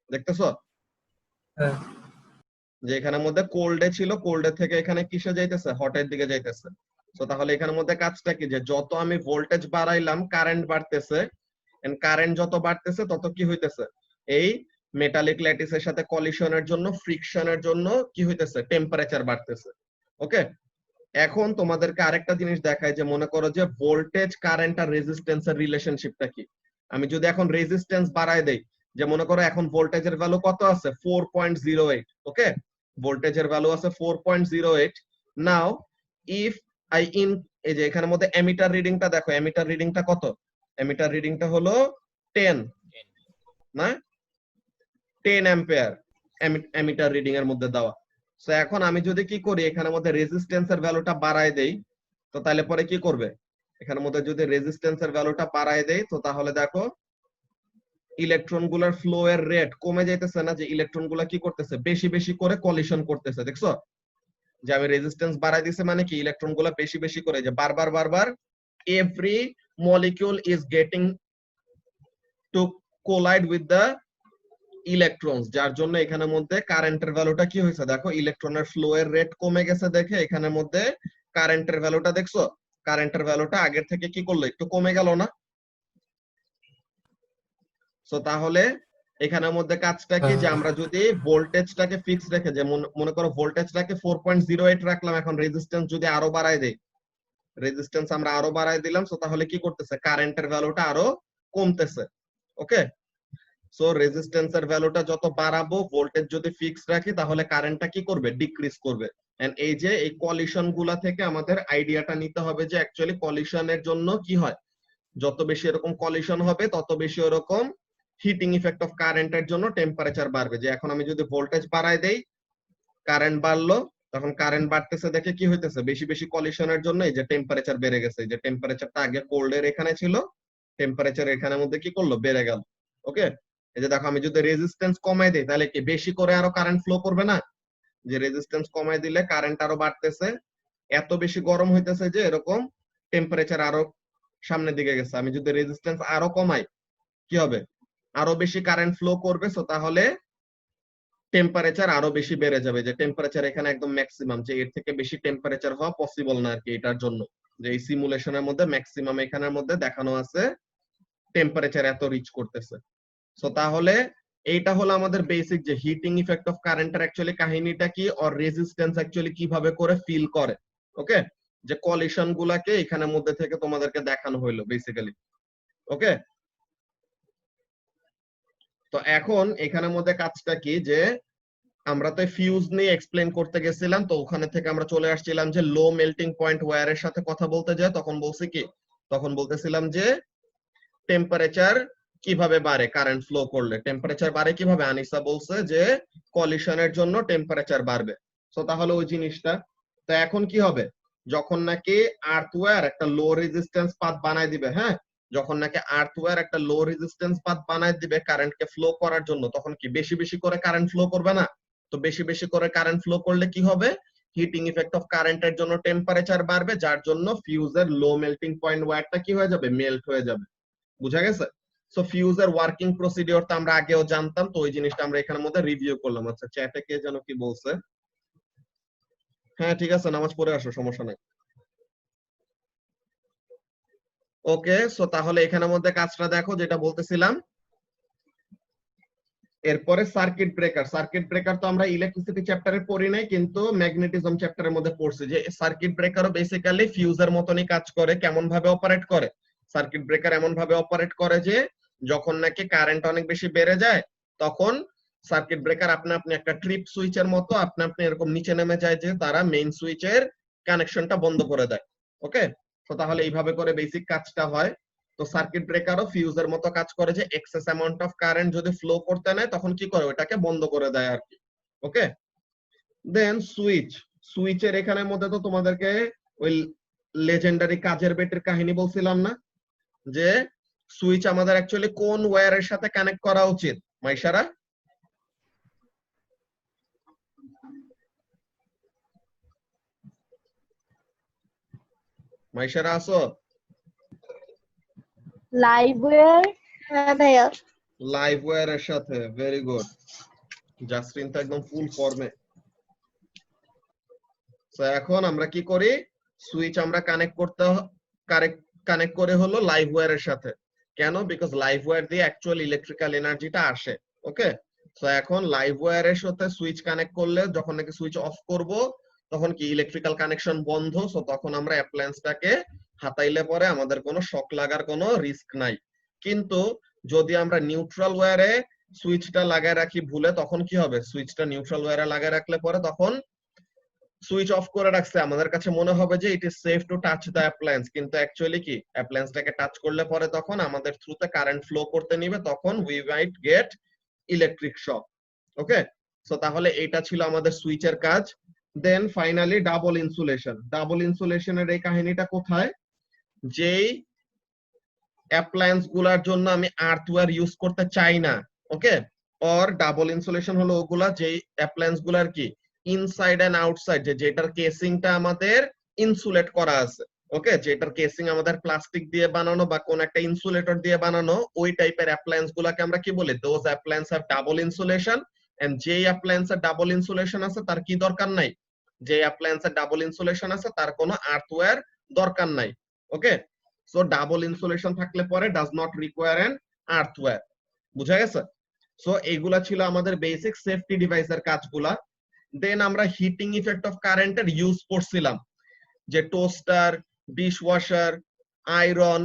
দেখতেছো যে এখানের মধ্যে কোল্ডে ছিল, কোল্ডের থেকে এখানে কিসে যাইতেছে? হটের দিকে যাইতেছে। তো তাহলে এখানের মধ্যে কাজটা কি, যে যত আমি ভোল্টেজ বাড়াইলাম কারেন্ট বাড়তেছে, এন্ড কারেন্ট যত বাড়তেছে তত কি হইতেছে? এই মেটালিক ল্যাটিসের সাথে কলিশনের জন্য, ফ্রিকশনের জন্য কি হইতেছে? টেম্পারেচার বাড়তেছে। ওকে, এখন তোমাদেরকে আরেকটা জিনিস দেখায়, যে মনে করো যে ভোল্টেজ কারেন্ট আর রেজিস্ট্যান্সের রিলেশনশিপটা কি। আমি যদি এখন রেজিস্ট্যান্স বাড়ায় দেই, যে মনে করো এখন ভোল্টেজের ভ্যালু কত আছে? 4.08। ওকে, ভোল্টেজের ভ্যালু আছে 4.08। নাও ইফ আই ইন, এই যে এখানের মধ্যে এমিটার রিডিংটা দেখো, এমিটার রিডিংটা কত? এমিটার রিডিংটা হলো 10, না 10 অ্যাম্পিয়ার এমিটার রিডিং এর মধ্যে দেওয়া। সো এখন আমি যদি কি করি, এখানের মধ্যে রেজিস্ট্যান্সের ভ্যালুটা বাড়ায় দেই, তো তাহলে পরে কি করবে? এখানের মধ্যে যদি রেজিস্ট্যান্সের ভ্যালুটা বাড়ায় দেই, তো তাহলে দেখো ইলেকট্রন গুলার ফ্লো এর রেট কমে যাইতেছে না? যে ইলেকট্রন গুলা কি করতেছে? বেশি বেশি করে কলিশন করতেছে। দেখছো যে আমি রেজিস্ট্যান্স বাড়াই দিছে মানে কি, ইলেকট্রন গুলা বেশি বেশি করে, যে বারবার বারবার every molecule is getting to collide with the electrons, যার জন্য এখানের মধ্যে কারেন্টের ভ্যালুটা কি হয়েছে? দেখো ইলেকট্রনের ফ্লো এর রেট কমে গেছে দেখে এখানের মধ্যে কারেন্টের ভ্যালুটা দেখছো, কারেন্টের ভ্যালুটা আগের থেকে কি করলো? একটু কমে গেল না? সো তাহলে এখানের মধ্যে কাজটা কি, যে আমরা যদি ভোল্টেজটাকে ফিক্স রেখে, যে মনে করো ভোল্টেজটাকে 4.08 রাখলাম, এখন রেজিস্ট্যান্স যদি আরো বাড়াই দেই, রেজিস্ট্যান্স আমরা আরো বাড়াই দিলাম, সো তাহলে কি করতেছে? কারেন্টের ভ্যালুটা আরো কমতেছে। ওকে, সো রেজিস্ট্যান্সের ভ্যালুটা যত বাড়াবো, ভোল্টেজ যদি ফিক্স রাখি, তাহলে কারেন্টটা কি করবে? ডিক্রিজ করবে। এন্ড এই যে এই কলিশন গুলা থেকে আমাদের আইডিয়াটা নিতে হবে, যে অ্যাকচুয়ালি কলিশনের জন্য কি হয়, যত বেশি এরকম কলিশন হবে তত বেশি ওরকম হিটিং ইফেক্ট অফ কারেন্টের জন্য টেম্পারেচার বাড়বে। যে এখন আমি যদি ভোল্টেজ বাড়াই দেই, কারেন্ট বাড়লো, তখন কারেন্ট বাড়তেছে দেখে কি হইতেছে? বেশি বেশি কলিশনের জন্য এই যে টেম্পারেচার বেড়ে গেছে। যে টেম্পারেচারটা আগে কোল্ডের এখানে ছিল, টেম্পারেচার এখানের মধ্যে কি করলো? বেড়ে গেল। ওকে, এই যে দেখো আমি যদি রেজিস্ট্যান্স কমাই দেই, তাহলে কি বেশি করে আরো কারেন্ট ফ্লো করবে না? যে রেজিস্ট্যান্স কমাই দিলে কারেন্ট আরো বাড়তেছে, এত বেশি গরম হইতেছে যে এরকম টেম্পারেচার আরো সামনের দিকে গেছে। আমি যদি রেজিস্ট্যান্স আরো কমাই, কি হবে? আরো বেশি কারেন্ট ফ্লো করবে, সো তাহলে টেম্পারেচার আরো বেশি বেড়ে যাবে। যে টেম্পারেচার এখানে একদম ম্যাক্সিমাম, যে এর থেকে বেশি টেম্পারেচার হওয়া পসিবল না আর কি এটার জন্য। যে এই সিমুলেশনের মধ্যে ম্যাক্সিমাম এখানের মধ্যে দেখানো আছে টেম্পারেচার এত রিচ করতেছে। সো তাহলে এইটা হলো আমাদের বেসিক, যে হিটিং ইফেক্ট অফ কারেন্টের অ্যাকচুয়ালি কাহিনীটা কি, আর রেজিস্ট্যান্স অ্যাকচুয়ালি কিভাবে করে ফিল করে। ওকে, যে কলিশন গুলাকে এখানের মধ্যে থেকে তোমাদেরকে দেখানো হইলো বেসিক্যালি। ওকে, তো এখন এখানের মধ্যে কাজটা কি, যে আমরা তো ফিউজ নিয়ে এক্সপ্লেন করতে গেছিলাম, তো ওখানে থেকে আমরা চলে আসছিলাম যে লো মেল্টিং পয়েন্ট ওয়্যারের সাথে কথা বলতে যায়, তখন বলছি কি, তখন বলতেছিলাম যে টেম্পারেচার কিভাবে বাড়ে কারেন্ট ফ্লো করলে। টেম্পারেচার বাড়ে কিভাবে? আনিসা বলছে যে কলিশনের জন্য টেম্পারেচার বাড়বে। সো তাহলে ওই জিনিসটা, তো এখন কি হবে, যখন নাকি আর্থওয়্যার একটা লো রেজিস্ট্যান্স পাথ বানায় দিবে, হ্যাঁ, যখন নাকি আর্থওয়্যার একটা লো রেজিস্ট্যান্স পাথ বানায় দিবে কারেন্টকে ফ্লো করার জন্য, তখন কি বেশি বেশি করে কারেন্ট ফ্লো করবে না? তো বেশি বেশি করে কারেন্ট ফ্লো করলে কি হবে, হিটিং ইফেক্ট অফ কারেন্টের জন্য টেম্পারেচার বাড়বে, যার জন্য ফিউজের লো মেল্টিং পয়েন্ট ওয়্যারটা কি হয়ে যাবে, মেল্ট হয়ে যাবে। বুঝা গেছে? সো ফিউজের ওয়ার্কিং প্রসিডিওর তো আমরা আগেও জানতাম, তো ওই জিনিসটা আমরা এখানের মধ্যে রিভিউ করলাম। আচ্ছা, চ্যাটে কে যেন কি বলছে? হ্যাঁ ঠিক আছে, নামাজ পড়ে আসো, সমস্যা নাই। ওকে, সো তাহলে এখানের মধ্যে কাজটা দেখো যেটা বলতেছিলাম। এরপরে সার্কিট ব্রেকার। সার্কিট ব্রেকার তো আমরা ইলেকট্রিসিটি চ্যাপ্টারে পড়ি নাই, কিন্তু ম্যাগনেটিজম চ্যাপ্টারের মধ্যে পড়ছি যে সার্কিট ব্রেকারও বেসিক্যালি ফিউজের মতনই কাজ করে। কেমন ভাবে অপারেট করে? সার্কিট ব্রেকার এমন ভাবে অপারেট করে যে যখন নাকি কারেন্ট অনেক বেশি বেড়ে যায়, তখন সার্কিট ব্রেকার আপনি আপনি একটা ট্রিপ সুইচের মতো আপনি আপনি এরকম নিচে নেমে যায় যে তারা মেইন সুইচের কানেকশনটা বন্ধ করে দেয়। ওকে, তো তাহলে এইভাবে করে বেসিক কাজটা হয়। তো সার্কিট ব্রেকারও ফিউজের মতো কাজ করে যে এক্সেস অ্যামাউন্ট অফ কারেন্ট যদি ফ্লো করতে নেয় তখন কি করে, ওটাকে বন্ধ করে দেয় আর কি। ওকে, দেন সুইচ। সুইচের এখানের মধ্যে তো তোমাদেরকে ওই লেজেন্ডারি কাজের বেটের কাহিনী বলছিলাম না, যে সুইচ আমাদের অ্যাকচুয়ালি কোন ওয়্যারের সাথে কানেক্ট করা উচিত? মাইশারা, মাইশারা আসো? Live wire. হ্যাঁ ভাইয়া। লাইভ ওয়্যারের সাথে, ভেরি গুড। জাসরিন তো একদম ফুল ফর্মে। তো এখন আমরা কি করি, সুইচ আমরা কানেক্ট করে হলো লাইভ ওয়্যারের সাথে। কেন? বিকজ লাইভ ওয়্যার দিয়ে অ্যাকচুয়াল ইলেকট্রিক্যাল এনার্জিটা আসে। ওকে, তো এখন লাইভ ওয়্যারের সাথে সুইচ কানেক্ট করলে যখন নাকি সুইচ অফ করব তখন কি ইলেকট্রিক্যাল কানেকশন বন্ধ, সো তখন আমরা অ্যাপ্লায়েন্সটাকে হাতাইলে পরে আমাদের কোনো শক লাগার কোনো রিস্ক নাই। কিন্তু যদি আমরা নিউট্রাল ওয়্যারে সুইচটা লাগায় রাখি ভুলে, তখন কি হবে, সুইচটা নিউট্রাল ওয়্যারে লাগায় রাখলে পরে তখন সুইচ অফ করে রাখছে, আমাদের কাছে মনে হবে যে it is safe to touch the appliance, কিন্তু অ্যাকচুয়ালি কি অ্যাপ্লায়েন্সটাকে টাচ করলে পরে তখন আমাদের থ্রুতে কারেন্ট ফ্লো করতে নিবে, তখন we might get electric shock. Okay, so তাহলে এটা ছিল আমাদের সুইচের কাজ। Then finally double insulation. Double ইনসুলেশনের এই কাহিনীটা কোথায়, যেই অ্যাপ্লায়েন্স গুলার জন্য আমি আর্থওয়্যার ইউজ করতে চাই না, ওকে, অর ডাবল ইনসুলেশন হলো ওগুলা যেই অ্যাপ্লায়েন্স গুলার কি ইনসাইড এন্ড আউটসাইড, যেটার কেসিংটা আমাদের ইনসুলেট করা আছে, ওকে, যেটার কেসিং আমাদের প্লাস্টিক দিয়ে বানানো বা কোন একটা ইনসুলেটর দিয়ে বানানো, ওই টাইপের অ্যাপ্লায়েন্স গুলাকে আমরা কি বলি, those appliance have double insulation. And যেই অ্যাপ্লায়েন্সের ডাবল ইনসুলেশন আছে তার কি দরকার নাই, যে অ্যাপ্লায়েন্সের ডাবল ইনসুলেশন আছে তার কোনো আর্থওয়্যার দরকার নাই। ওকে, সো ডাবল ইনসুলেশন থাকলে পরে ডাজ নট রিকোয়ার এন আর্থওয়্যার। বুঝা গেছে? সো এইগুলা ছিল আমাদের বেসিক সেফটি ডিভাইসের কাজগুলা। দেন আমরা হিটিং ইফেক্ট অফ কারেন্টের ইউজ করছিলাম, যে টোস্টার, ডিশ ওয়াশার, আয়রন,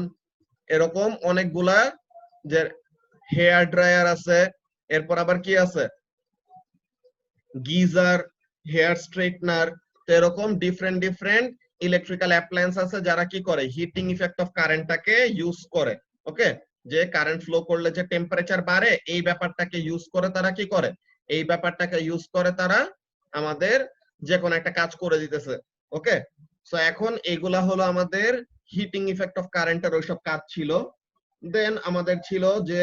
এরকম অনেকগুলা, যে হেয়ার ড্রায়ার আছে, এরপর আবার কি আছে, গিজার, হেয়ার স্ট্রেটনার, তো এরকম ডিফারেন্ট ডিফারেন্ট ইলেকট্রিক্যাল অ্যাপ্লায়েন্স আছে যারা কি করে হিটিং ইফেক্ট অফ কারেন্টটাকে ইউজ করে। ওকে, যে কারেন্ট ফ্লো করলে যে টেম্পারেচার বাড়ে এই ব্যাপারটাকে ইউজ করে তারা কি করে, এই ব্যাপারটাকে ইউজ করে তারা আমাদের যে কোনো একটা কাজ করে দিতেছে। ওকে, সো এখন এইগুলা হলো আমাদের হিটিং ইফেক্ট অফ কারেন্টের ওইসব কাজ ছিল। দেন আমাদের ছিল যে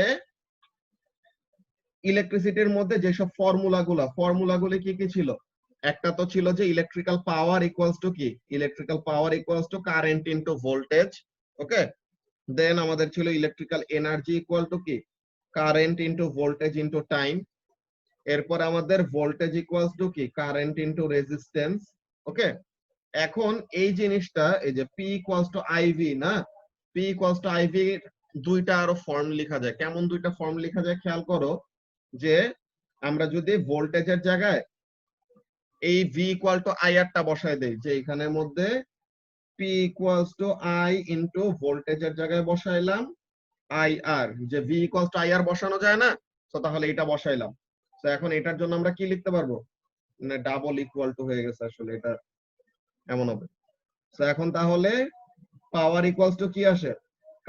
ইলেকট্রিসিটির মধ্যে যেসব ফর্মুলাগুলো কি কি ছিল, একটা তো ছিল যে ইলেকট্রিক্যাল পাওয়ার ইকুয়ালস টু কি, electrical power equals to current into voltage. Okay, then আমাদের ছিল ইলেকট্রিক্যাল এনার্জি ইকুয়াল টু কি, current into voltage into time. এরপর আমাদের ভোল্টেজ ইকুয়ালস টু কি, কারেন্ট ইনটু রেজিস্ট্যান্স। ওকে, এখন এই জিনিসটা, এই যে পি ইকুয়ালস টু আইভি না, পি ইকুয়ালস টু আইভি দুইটা আরো ফর্ম লেখা যায়। কেমন দুইটা ফর্ম লেখা যায় খেয়াল করো, যে আমরা যদি ভোল্টেজের জায়গায় এই ভি ইকুয়াল টু আই আর টা বসায় দেই, যে এখানের মধ্যে P equals two I into ভোল্টেজের জায়গায় বসাইলাম আই আর, যে ভি ইকুয়ালস টু আই আর বসানো যায় না, তো তাহলে এটা বসাইলাম। তো এখন এটার জন্য আমরা কি লিখতে পারবো, মানে ডাবল ইকুয়াল টু হয়ে গেছে আসলে, এটা এমন হবে। তো এখন তাহলে পাওয়ার ইকুয়ালস টু কি আসে,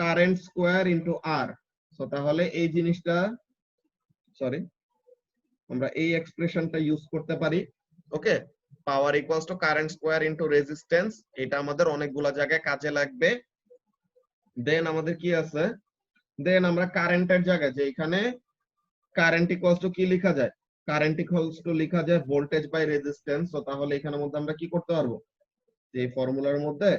কারেন্ট স্কোয়ার ইনটু আর। তো তাহলে এই জিনিসটা, সরি, আমরা এই এক্সপ্রেশনটা ইউজ করতে পারি। Okay, power equals to current square into resistance, এটা আমাদের অনেকগুলা জায়গায় কাজে লাগবে। দেন আমাদের কি আছে, দেন আমরা কারেন্টের জায়গায় যে এখানে কারেন্ট ইকুয়ালস টু কি লেখা যায়, কারেন্ট ইকুয়ালস টু লেখা যায় ভোল্টেজ বাই রেজিস্ট্যান্স। তো তাহলে এখানের মধ্যে আমরা কি করতে পারবো, যে এই ফর্মুলার মধ্যে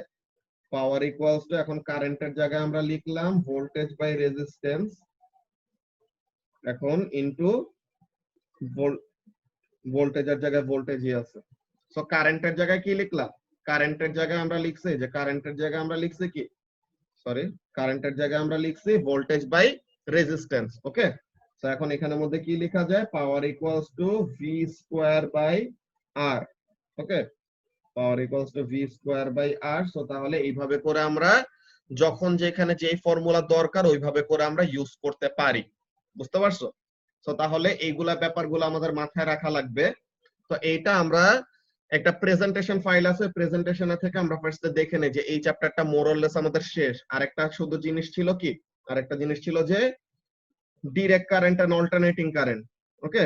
পাওয়ার ইকুয়ালস টু, এখন কারেন্টের জায়গায় আমরা লিখলাম ভোল্টেজ বাই রেজিস্ট্যান্স, এখন ইনটু ভোল্টেজের জায়গায় ভোল্টেজই আছে। সো কারেন্টের জায়গায় কি লিখলাম, কারেন্টের জায়গায় আমরা লিখছি যে কারেন্টের জায়গায় আমরা লিখছি কি, সরি কারেন্টের জায়গায় আমরা লিখছি ভোল্টেজ বাই রেজিস্ট্যান্স। ওকে, তো এখন এখানের মধ্যে কি লেখা যায়, power equals to V square by R. Okay, power equals to V square by R. So তাহলে এইভাবে করে আমরা যখন যেখানে যেই ফর্মুলা দরকার ওইভাবে করে আমরা ইউজ করতে পারি, বুঝতে পারছো? তো তাহলে এইগুলা ব্যাপারগুলো আমাদের মাথায় রাখা লাগবে। তো এইটা আমরা একটা প্রেজেন্টেশন ফাইল আছে, প্রেজেন্টেশনে থেকে আমরা ফার্স্টে দেখে নেই যে এই চ্যাপ্টারটা মোরলেস আমাদের শেষ। আরেকটা শুধু জিনিস ছিল কি, আরেকটা জিনিস ছিল যে direct current and alternating current. Okay,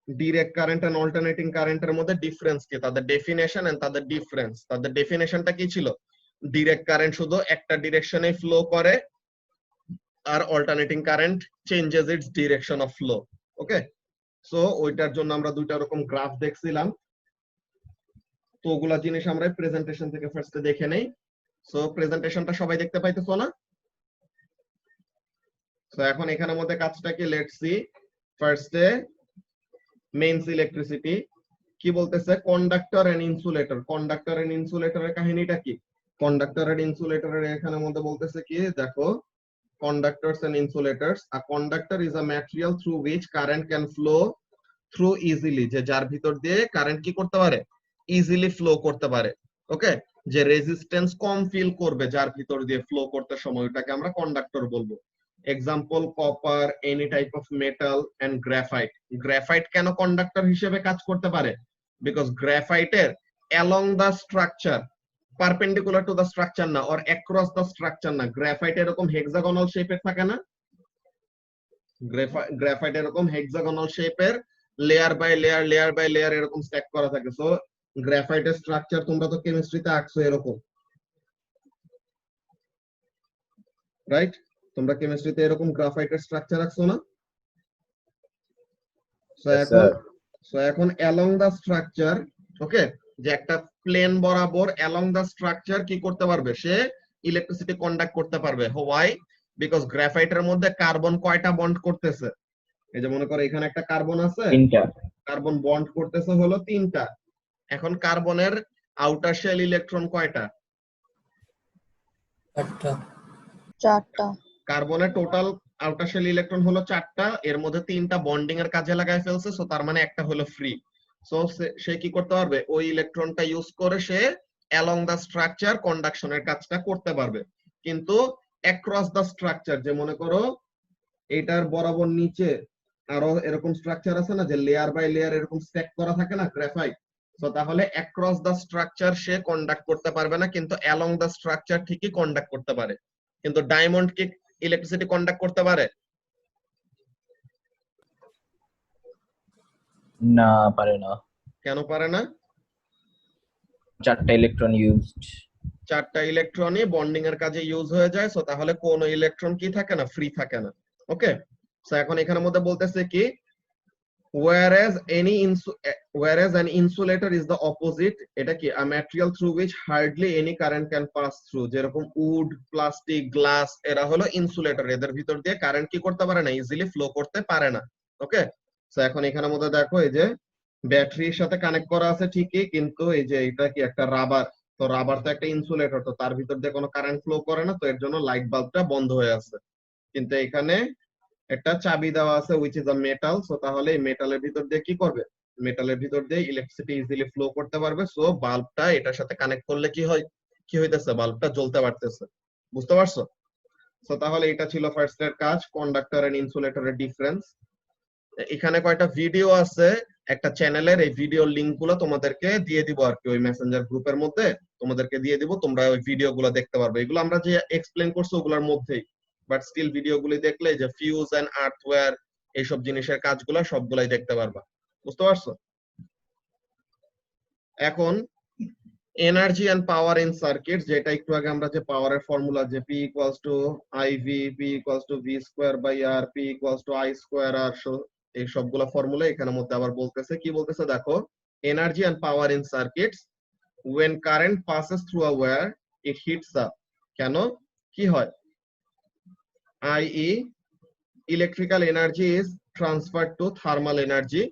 direct current and alternating কারেন্টের মধ্যে ডিফারেন্স কি, তাদের ডেফিনেশন এন্ড তাদের ডিফারেন্স। তাদের ডেফিনেশনটা কি ছিল, ডিরেক্ট কারেন্ট শুধু একটা ডিরেকশনে ফ্লো করে, আর alternating current changes its direction of flow. Okay, so ওইটার জন্য আমরা দুইটা রকম গ্রাফ দেখছিলাম। তো ওগুলা জিনিস আমরা প্রেজেন্টেশন থেকে ফার্স্টে দেখে নেই। সো প্রেজেন্টেশনটা সবাই দেখতে পাইতেছো না? সো এখন এখানের মধ্যে কাজটা কি, লেটস সি ফার্স্টে মেইনস ইলেকট্রিসিটি কি বলতেছে, conductor and insulator. Conductor and ইনসুলেটরের কাহিনীটা কি, কন্ডাক্টর এন্ড ইনসুলেটরের এখানের মধ্যে বলতেছে কি, দেখো conductors and insulators. A conductor is a material through which current can flow through easily, যে যার ভিতর দিয়ে কারেন্ট কি করতে পারে, ইজিলি ফ্লো করতে পারে। ওকে, যে রেজিস্ট্যান্স কম ফিল করবে যার ভিতর দিয়ে ফ্লো করতে সময়, ওটাকে আমরা কন্ডাক্টর বলবো। Example copper, any type of metal and graphite. Graphite কেন কন্ডাক্টর হিসেবে কাজ করতে পারে, বিকজ গ্রাফাইটের along the structure perpendicular to the structure না, or across the structure না, গ্রাফাইট এরকম হেক্সাগোনাল শেপের থাকে না, গ্রাফাইট এরকম হেক্সাগোনাল শেপের layer by layer layer by layer এরকম স্ট্যাক করা থাকে। সো গ্রাফাইটের স্ট্রাকচার তোমরা তো কেমিস্ট্রিতে আঁকছো এরকম, রাইট? তোমরা কেমিস্ট্রিতে এরকম গ্রাফাইটের স্ট্রাকচার আঁকছো না? সো এখন along the structure, ওকে, যে একটা প্লেন বরাবর along the structure কি করতে পারবে, সে ইলেকট্রিসিটি কন্ডাক্ট করতে পারবে। হোয়াই, বিকজ গ্রাফাইটের মধ্যে কার্বন কয়টা বন্ড করতেছে, এই যে মনে করো এখানে একটা কার্বন আছে, তিনটা। কার্বন বন্ড করতেছে হলো তিনটা। এখন কার্বনের আউটার শেল ইলেকট্রন কয়টা, চারটা। কার্বনের টোটাল আউটার শেল ইলেকট্রন হলো 4টা, এর মধ্যে 3টা বন্ডিং এর কাজে লাগাই ফেলছে। সো তার মানে একটা হলো ফ্রি। সো সে কি করতে পারবে, ওই ইলেকট্রনটা ইউজ করে সে along the structure কন্ডাকশনের কাজটা করতে পারবে। কিন্তু across the structure, যে মনে করো এটার বরাবর নিচে আরো এরকম স্ট্রাকচার আছে না, যে লেয়ার বাই লেয়ার এরকম স্ট্যাক করা থাকে না গ্রাফাইট, সো তাহলে across the structure say conduct করতে পারবে না, কিন্তু along the structure ঠিকই কন্ডাক্ট করতে পারে। কিন্তু ডায়মন্ড কি ইলেকট্রিসিটি কন্ডাক্ট করতে পারে? না, পারে না। কেন পারে না? 4টা ইলেকট্রন ইউজড। 4টা ইলেকট্রনই বন্ডিং এর কাজে ইউজ হয়ে যায়। সো তাহলে কোন ইলেকট্রন কি থাকে না, ফ্রি থাকে না। ওকে, সো এখন এখানের মধ্যে বলতেছে কি, whereas an insulator is the opposite, এটা কি, a material through which hardly any current can pass through, যেরকম উড, প্লাস্টিক, গ্লাস, এরা হলো ইনসুলেটর, এদের ভিতর দিয়ে কারেন্ট কি করতে পারে না, ইজিলি ফ্লো করতে পারে না। ওকে, সো এখন এখানের মধ্যে দেখো এই যে ব্যাটারির সাথে কানেক্ট করা আছে ঠিকই, কিন্তু এই যে এটা কি একটা রাবার, তো রাবার তো একটা ইনসুলেটর, তো তার ভিতর দিয়ে কোনো কারেন্ট ফ্লো করে না, তো এর জন্য লাইট বাল্বটা বন্ধ হয়ে আছে। কিন্তু এখানে একটা চাবি দেওয়া আছে which is a metal, so তাহলে এই মেটালের ভিতর দিয়ে কি করবে, মেটালের ভিতর দিয়ে ইলেকট্রিসিটি ইজিলি ফ্লো করতে পারবে। সো বাল্বটা এটার সাথে কানেক্ট করলে কি হয়, কি হইতেছে, বাল্বটা জ্বলতে পারতেছে। বুঝতে পারছো? সো তাহলে এটা ছিল ফার্স্ট এর কাজ, কন্ডাক্টর এন্ড ইনসুলেটরের ডিফারেন্স। এখানে কয়টা ভিডিও আছে একটা চ্যানেলের, এই ভিডিও লিংক গুলো তোমাদেরকে দিয়ে দিব আর কি, ওই মেসেঞ্জার গ্রুপের মধ্যে তোমাদেরকে দিয়ে দিব, তোমরা ওই ভিডিও গুলো দেখতে পারবে। এগুলো আমরা যে এক্সপ্লেন করছি ওগুলোর মধ্যেই, বাট স্টিল ভিডিও গুলি দেখলে যে ফিউজ এন্ড আর্থওয়্যার এইসব জিনিসের কাজগুলো সবগুলাই দেখতে পারবা। বুঝতে পারছো? এখন energy and power in circuit, যেটা একটু আগে আমরা যে পাওয়ারের ফর্মুলা যে P equals to IV, P equals to V square by R, P equals to I square R, এই সবগুলা ফর্মুলা এখানে মধ্যে আবার বলতেছে কি বলতেছে দেখো, energy and power in circuits when current passes through a wire it heats up, কেন কি হয়, i.e. electrical energy is transferred to thermal energy,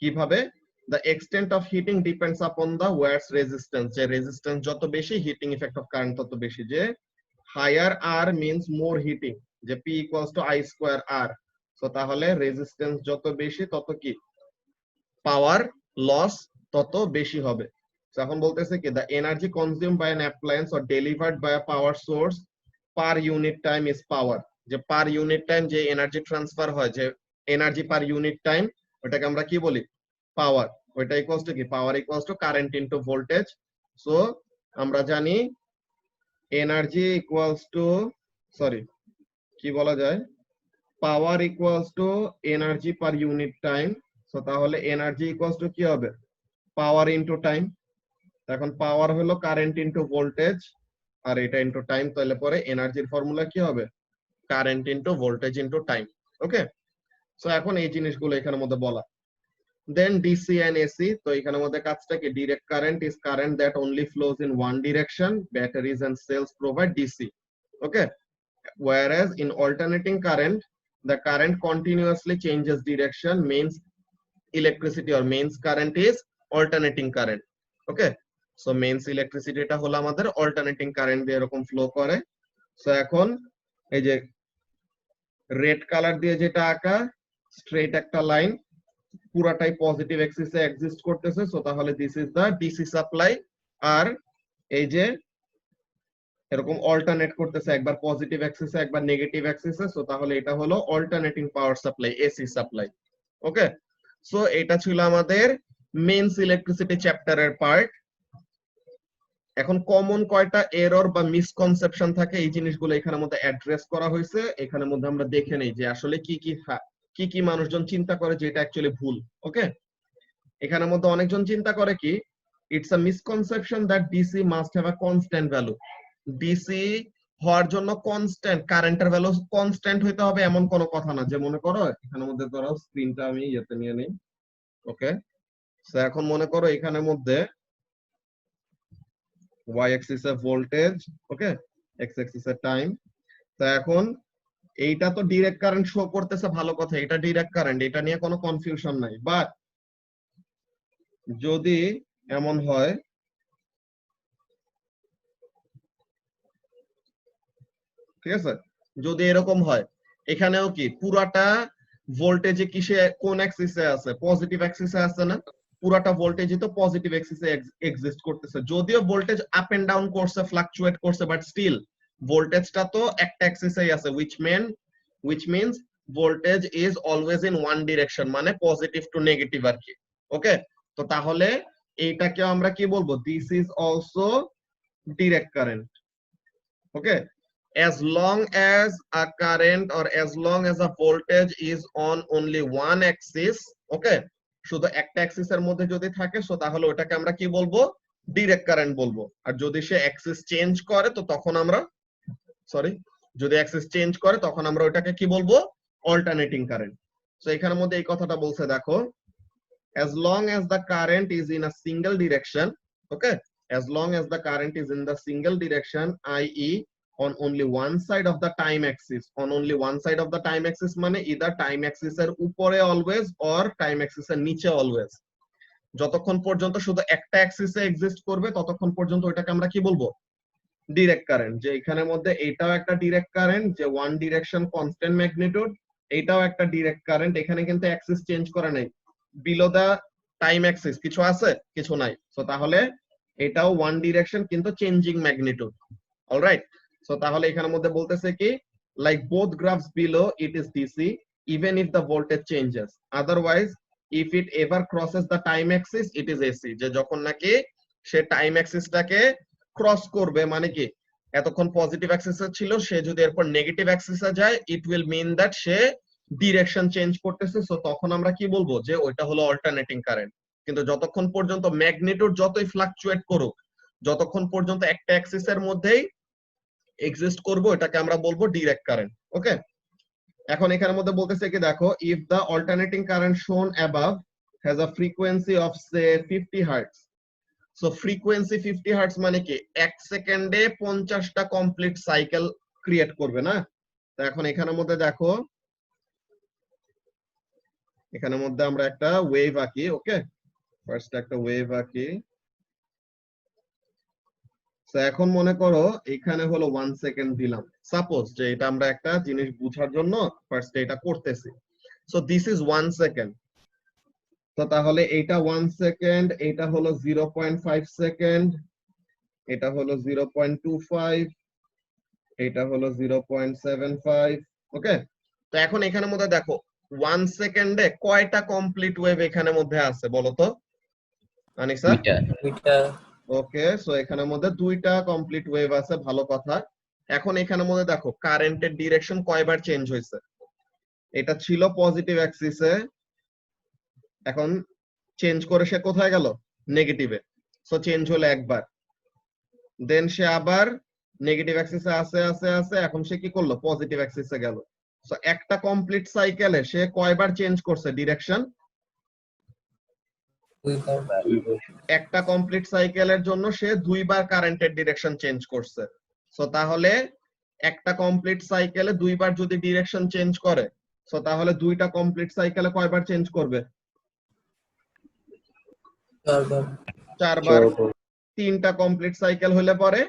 কিভাবে, the extent of heating depends upon the wire's resistance, যে resistance যত বেশি heating effect of current তত বেশি, যে higher R means more heating, যে P equals to I square R, so তাহলে resistance যত বেশি তত কি power loss তত বেশি হবে। So এখন বলতেছে কি the energy consumed by an appliance or delivered by a power source per unit time is power, যে per unit time যে এনার্জি ট্রান্সফার হয়, যে এনার্জি পার ইউনিট টাইম, ওটাকে আমরা কি বলি পাওয়ার, ওইটা ইকুয়ালস টু কি power equals to current into voltage. So আমরা জানি এনার্জি ইকুয়ালস টু সরি কি বলা যায় power equals to energy per unit time. So তাহলে এনার্জি ইকুয়ালস টু কি হবে পাওয়ার ইনটু টাইম, এখন পাওয়ার হলো কারেন্ট ইনটু ভোল্টেজ আর এটা ইনটু টাইম, তাহলে পরে এনার্জির ফর্মুলা কি হবে current into voltage into time. Okay, so এখন এই জিনিসগুলো এখানের মধ্যে বলা। দেন ডিসি এন্ড এসি, তো এখানের মধ্যে কাজটা কি, direct current is current that only flows in one direction, batteries and cells provide DC. Okay, whereas in alternating current the current continuously changes direction, means electricity or mains current is alternating current. Okay, so mains electricity টা হলো আমাদের alternating current দিয়ে এরকম flow করে। So এখন এই যে red colour দিয়ে যেটা আঁকা স্ট্রেট একটা লাইন পুরাটাই পজিটিভ অ্যাক্সিসে এক্সিস্ট করতেছে, সো তাহলে this is the DC supply, আর এই যে এরকম অল্টারনেট করতেছে একবার পজিটিভ অ্যাক্সিসে একবার নেগেটিভ অ্যাক্সিসে, সো তাহলে এটা হলো alternating power supply, AC supply. Okay, so এটা ছিল আমাদের মেইনস ইলেকট্রিসিটি চ্যাপ্টারের পার্ট। এখন কমন কয়টা এরর বা মিসকনসেপশন থাকে এই জিনিসগুলো এখানের মধ্যে অ্যাড্রেস করা হয়েছে, এখানের মধ্যে আমরা দেখে নেই যে আসলে কি কি মানুষজন চিন্তা করে যে এটা অ্যাকচুয়ালি ভুল। ওকে, এখানের মধ্যে অনেকজন চিন্তা করে কি it's a misconception that DC must have a constant value, DC হওয়ার জন্য কনস্ট্যান্ট কারেন্টের ভ্যালু কনস্ট্যান্ট হইতে হবে এমন কোনো কথা না। যে মনে করো এখানের মধ্যে ধরো স্ক্রিনটা আমি ইয়েতে নিয়ে নেই। ওকে, সো এখন মনে করো এখানের মধ্যে y axis এ ভোল্টেজ, ওকে, x axis এ টাইম। তো এখন এইটা তো ডাইরেক্ট কারেন্ট শো করতেছে, ভালো কথা, এটা ডাইরেক্ট কারেন্ট, এটা নিয়ে কোনো কনফিউশন নাই। বাট যদি এমন হয় ঠিক আছে, যদি এরকম হয় এখানেও কি পুরাটা ভোল্টেজে কিসে কোন অ্যাক্সিসে আছে পজিটিভ অ্যাক্সিসে আছে না, পুরাটা ভোল্টেজই তো পজিটিভ অ্যাক্সিসে এক্সিস্ট করতেছে, যদিও ভোল্টেজ আপ এন্ড ডাউন করছে ফ্লাকচুয়েট করছে, বাট স্টিল ভোল্টেজটা তো একটা অ্যাক্সিসেই আছে, which means voltage is always in one direction, মানে পজিটিভ টু নেগেটিভ আর কি। ওকে, তো তাহলে এইটাকে আমরা কি বলবো, this is also direct current. Okay, as long as a current or as long as a voltage is on only one axis, okay, শুধু একটা অ্যাক্সিস এর মধ্যে যদি থাকে সো তাহলে ওটাকে আমরা কি বলবো ডাইরেক্ট কারেন্ট বলবো, আর যদি সে অ্যাক্সিস চেঞ্জ করে তো তখন আমরা যদি অ্যাক্সিস চেঞ্জ করে তখন আমরা ওটাকে কি বলবো অল্টারনেটিং কারেন্ট। সো এখানের মধ্যে এই কথাটা বলছে দেখো, as long as the current is in a single direction, okay, as long as the current is in the single direction, i.e. on only one side of the time axis, on only one side of the time axis মানে either time axis এর উপরে always or time axis এর নিচে always, যতক্ষণ পর্যন্ত শুধু একটা অ্যাক্সিসে exist করবে ততক্ষণ পর্যন্ত ওটাকে আমরা কি বলবো ডাইরেক্ট কারেন্ট। যে এখানের মধ্যে এটাও একটা ডাইরেক্ট কারেন্ট, যে ওয়ান ডিরেকশন কনস্ট্যান্ট ম্যাগনিটিউড, এটাও একটা ডাইরেক্ট কারেন্ট, এখানে কিন্তু অ্যাক্সিস চেঞ্জ করা নাই, বিলো দা টাইম অ্যাক্সিস কিছু আছে কিছু নাই, সো তাহলে এটাও ওয়ান ডিরেকশন কিন্তু চেঞ্জিং ম্যাগনিটিউড। অলরাইট, সো তাহলে এখানের মধ্যে বলতেছে কি like both graphs below it is DC even if the voltage changes, otherwise if it ever crosses the time axis it is AC, যে যখন নাকি সে টাইম অ্যাক্সিসটাকে ক্রস করবে, মানে কি এতক্ষণ পজিটিভ অ্যাক্সিসে ছিল সে যদি এরপর নেগেটিভ অ্যাক্সিসে যায় ইট উইল মিন দ্যাট সে ডিরেকশন চেঞ্জ করতেছে, সো তখন আমরা কি বলবো যে ওইটা হলো অল্টারনেটিং কারেন্ট। কিন্তু যতক্ষণ পর্যন্ত ম্যাগনিটিউড যতই ফ্লাকচুয়েট করুক, যতক্ষণ পর্যন্ত একটা অ্যাক্সিসের মধ্যেই এক্সিস্ট করবো, এটাকে আমরা বলবো ডিরেক্ট কারেন্ট। ওকে, এখন এখানের মধ্যে বলতেছে কি দেখো, ইফ দ্য অল্টারনেটিং কারেন্ট শোন above has a frequency of say 50 hertz. So frequency 50 hertz মানে কি 1 সেকেন্ডে 50টা কমপ্লিট সাইকেল ক্রিয়েট করবে না। তো এখন এখানের মধ্যে দেখো, এখানের মধ্যে আমরা একটা ওয়েভ আঁকি। ওকে, ফার্স্ট একটা ওয়েভ আঁকি। তো এখন মনে করো এখানে হলো 1 সেকেন্ড দিলাম, সাপোজ যে এটা আমরা একটা জিনিস বোঝার জন্য ফার্স্ট এটা করতেছি। So this is 1 second. তো তাহলে এটা 1 সেকেন্ড, এটা হলো 0.5 সেকেন্ড, এটা হলো 0.25, এটা হলো 0.75। ওকে, তো এখন এখানের মধ্যে দেখো 1 সেকেন্ডে কয়টা কমপ্লিট ওয়েভ এখানের মধ্যে আছে বলো তো আনিসা? দুইটা। ওকে, সো এখানের মধ্যে 2টা কমপ্লিট ওয়েভ আছে, ভালো কথা। এখন এখানের মধ্যে দেখো কারেন্টের ডিরেকশন কয়বার চেঞ্জ হয়েছে। এটা ছিল পজিটিভ অ্যাক্সিসে, এখন চেঞ্জ করে সে কোথায় গেল? নেগেটিভে। সো চেঞ্জ হলো একবার, দেন সে আবার নেগেটিভ অ্যাক্সিসে আছে আছে আছে, এখন সে কি করলো? পজিটিভ অ্যাক্সিসে গেল। সো একটা কমপ্লিট সাইকেলে সে কয়বার চেঞ্জ করছে ডিরেকশন? একটা কমপ্লিট সাইকেলের জন্য সে 2বার কারেন্টের ডিরেকশন চেঞ্জ করছে। সো তাহলে একটা কমপ্লিট সাইকেলে 2বার যদি ডিরেকশন চেঞ্জ করে, সো তাহলে 2টা কমপ্লিট সাইকেলে কয়বার চেঞ্জ করবে? 4বার। 3টা কমপ্লিট সাইকেল হলে পরে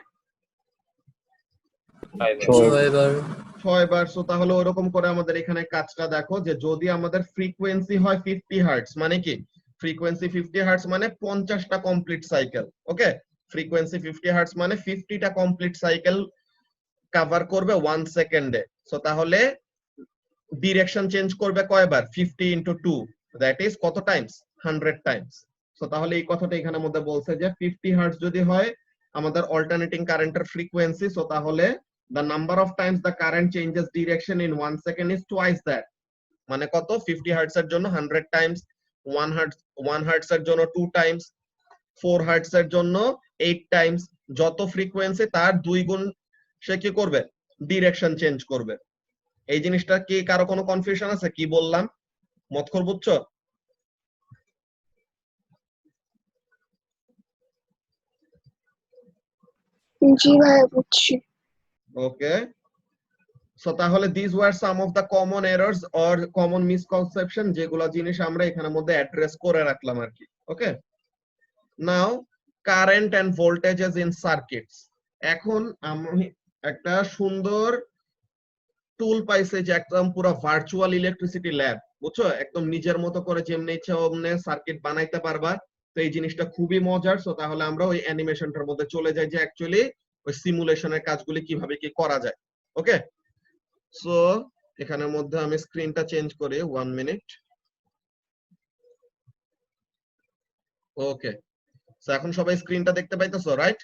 6বার। সো তাহলে ওরকম করে আমাদের এখানে কাজটা দেখো, যে যদি আমাদের ফ্রিকোয়েন্সি হয় 50 হার্টজ, মানে কি ফ্রিকোয়েন্সি 50 হার্টজ মানে 50টা কমপ্লিট সাইকেল। ওকে, ফ্রিকোয়েন্সি 50 হার্টজ মানে 50টা কমপ্লিট সাইকেল কভার করবে 1 সেকেন্ডে। সো তাহলে ডিরেকশন চেঞ্জ করবে কয়বার? 50 ইনটু 2, দ্যাট ইজ কত টাইমস? 100 টাইমস। সো তাহলে এই কথাটা এখানের মধ্যে বলছে যে 50 হার্টজ যদি হয় আমাদের অল্টারনেটিং কারেন্টের ফ্রিকোয়েন্সি, সো তাহলে the number of times the current changes direction in 1 second is twice that। মানে কত? 50 হার্টজ এর জন্য 100 টাইমস, 1 হার্টজ এর জন্য 2 টাইমস, 4 হার্টজ এর জন্য 8 টাইমস। যত ফ্রিকোয়েন্সি তার 2 গুণ সে কি করবে? ডিরেকশন চেঞ্জ করবে। এই জিনিসটা কি কারো কোনো কনফিউশন আছে? কি বললাম মতখর বুঝছো? জি ভাইয়া বুঝছি। ওকে, সো তাহলে this were some of the common errors or common misconception, যেগুলো জিনিস আমরা এখানের মধ্যে অ্যাড্রেস করে রাখলাম আর কি। Okay, now current and voltages in circuits. এখন আমি একটা সুন্দর টুল পাইছে যে একদম পুরো ভার্চুয়াল ইলেকট্রিসিটি ল্যাব, বুঝছো? একদম নিজের মতো করে যেমনি ইচ্ছা অমনে সার্কিট বানাইতে পারবা। তো এই জিনিসটা খুবই মজার। সো তাহলে আমরা ওই অ্যানিমেশনটার মধ্যে চলে যাই যে অ্যাকচুয়ালি ওই সিমুলেশনের কাজগুলি কিভাবে কি করা যায়। ওকে, সো এখানের মধ্যে আমি স্ক্রিনটা চেঞ্জ করি, 1 মিনিট। ওকে, সো এখন সবাই স্ক্রিনটা দেখতে পাইতেছো, রাইট?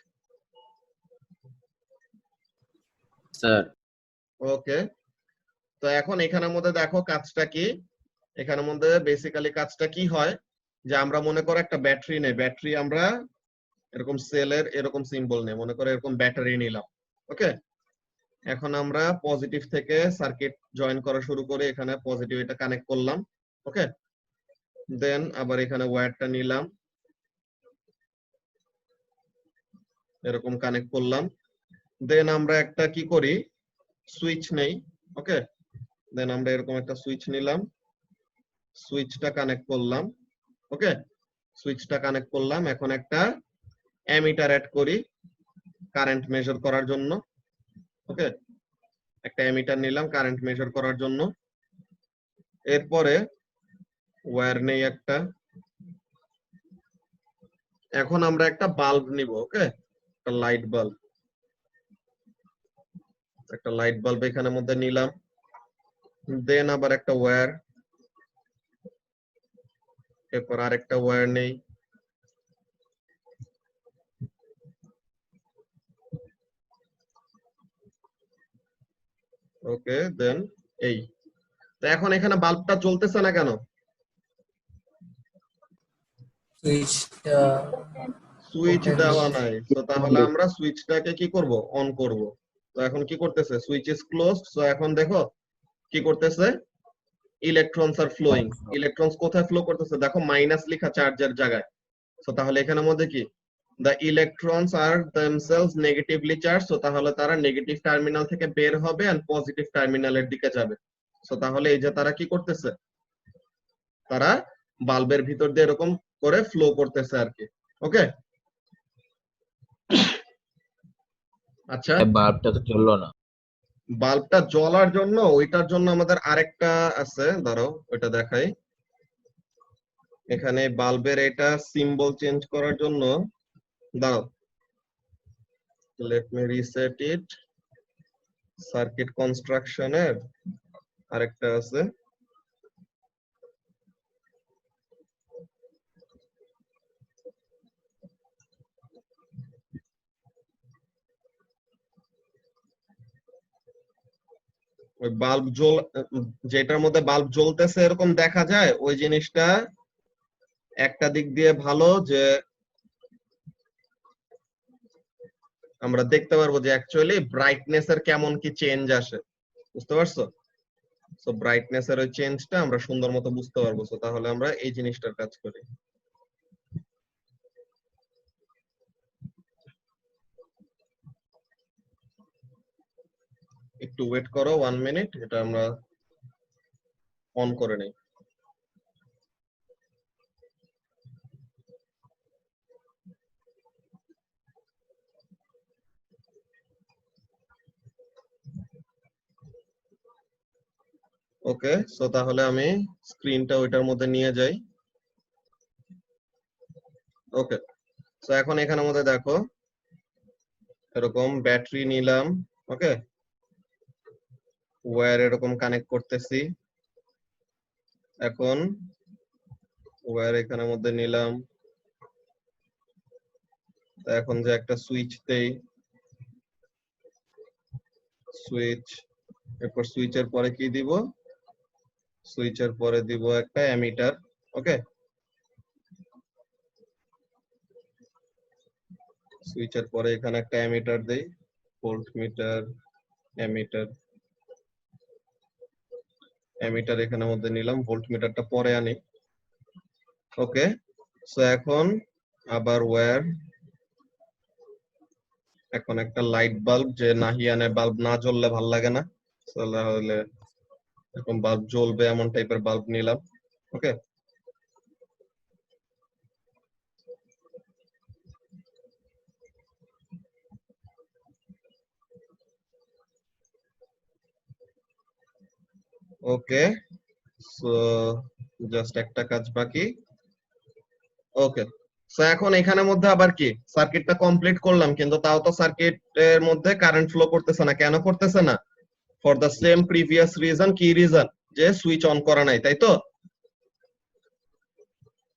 স্যার। ওকে, তো এখন এখানের মধ্যে দেখো কাজটা কি। এখানের মধ্যে বেসিক্যালি কাজটা কি হয়, যে আমরা মনে করো একটা ব্যাটারি নেই, ব্যাটারি আমরা এরকম সেলের এরকম সিম্বল নেই, মনে করো এরকম ব্যাটারি নিলাম। ওকে, এখন আমরা পজিটিভ থেকে সার্কিট জয়েন করা শুরু করে এখানে পজিটিভ এটা কানেক্ট করলাম। ওকে, দেন আবার এখানে ওয়্যারটা নিলাম, এরকম কানেক্ট করলাম। দেন আমরা একটা কি করি, সুইচ নেই। ওকে, দেন আমরা এরকম একটা সুইচ নিলাম, সুইচটা কানেক্ট করলাম। ওকে, সুইচটা কানেক্ট করলাম। এখন একটা অ্যামিটার অ্যাড করি কারেন্ট মেজার করার জন্য। ওকে, একটা অ্যামিটার নিলাম কারেন্ট মেজার করার জন্য। এরপরে ওয়্যার নেই একটা। এখন আমরা একটা বাল্ব নিব। ওকে, একটা লাইট বাল্ব, একটা লাইট বাল্ব এখানের মধ্যে নিলাম। দেন আবার একটা ওয়্যার, এরপর আরেকটা ওয়্যার নেই। ওকে, দেন এই। তো এখন এখানে বাল্বটা জ্বলতেছে না কেন? সুইচটা সুইচ Open দেওয়া নেই। নাই, তো তাহলে আমরা সুইচটাকে কি করব, অন করব। তো এখন কি করতেছে, সুইচ ইজ ক্লোজড। সো এখন দেখো কি করতেছে, ইলেকট্রনস আর ফ্লোয়িং। ইলেকট্রনস কোথায় ফ্লো করতেছে, দেখো মাইনাস লেখা চার্জের জায়গায়। সো তাহলে এখানের মধ্যে কি, the electrons are themselves negatively charged, so তাহলে তারা নেগেটিভ টার্মিনাল থেকে বের হবে আর পজিটিভ টার্মিনালের দিকে যাবে। সো তাহলে এই যে তারা কি করতেছে, তারা বাল্বের ভিতর দিয়ে এরকম করে ফ্লো করতেছে আর কি। ওকে, আচ্ছা, বাল্বটা তো জ্বললো না। বাল্বটা জ্বলার জন্য ওইটার জন্য আমাদের আরেকটা আছে, ধরো ওইটা দেখাই। এখানে বাল্বের এটা সিম্বল চেঞ্জ করার জন্য, দাঁড়াও, লেট মি রিসেট ইট। সার্কিট কনস্ট্রাকশনের আরেকটা আছে, ওই বাল্ব যেটার মধ্যে বাল্ব জ্বলতেছে এরকম দেখা যায়, ওই জিনিসটা একটা দিক দিয়ে ভালো যে আমরা দেখতে পারবো যে অ্যাকচুয়ালি ব্রাইটনেস এর কেমন কি চেঞ্জ আসে, বুঝতে পারছো? সো ব্রাইটনেস এর ওই চেঞ্জটা আমরা সুন্দর মতো বুঝতে পারবো। সো তাহলে আমরা এই জিনিসটার কাজ করি। একটু ওয়েট করো 1 মিনিট, এটা আমরা অন করে নেই। ওকে, সো তাহলে আমি স্ক্রিনটা ওইটার মধ্যে নিয়ে যাই। ওকে, সো এখন এখানের মধ্যে দেখো এরকম ব্যাটারি নিলাম। ওকে, ওয়্যার এরকম কানেক্ট করতেছি। এখন ওয়্যার এখানের মধ্যে নিলাম, এখন যে একটা সুইচ দেই, সুইচ, এরপর সুইচের পরে কি দিব, সুইচের পরে দিব একটা অ্যামিটার। ওকে, সুইচের পরে এখানে একটা অ্যামিটার দেই, ভোল্ট মিটার, অ্যামিটার, অ্যামিটার এখানের মধ্যে নিলাম, ভোল্ট মিটারটা পরে আনি। ওকে, সো এখন আবার ওয়্যার, এখন একটা লাইট বাল্ব, যে নাহিয়ানে বাল্ব না জ্বললে ভাল লাগে না, তাহলে এরকম বাল্ব জ্বলবে এমন টাইপের বাল্ব নিলাম। ওকে, ওকে, সো জাস্ট একটা কাজ বাকি। ওকে, সো এখন এখানের মধ্যে আবার কি, সার্কিটটা কমপ্লিট করলাম, কিন্তু তাও তো সার্কিটের মধ্যে কারেন্ট ফ্লো করতেছে না। কেন করতেছে না? For the same previous reason. কি রিজন? যে সুইচ অন করা নাই, তাই তো?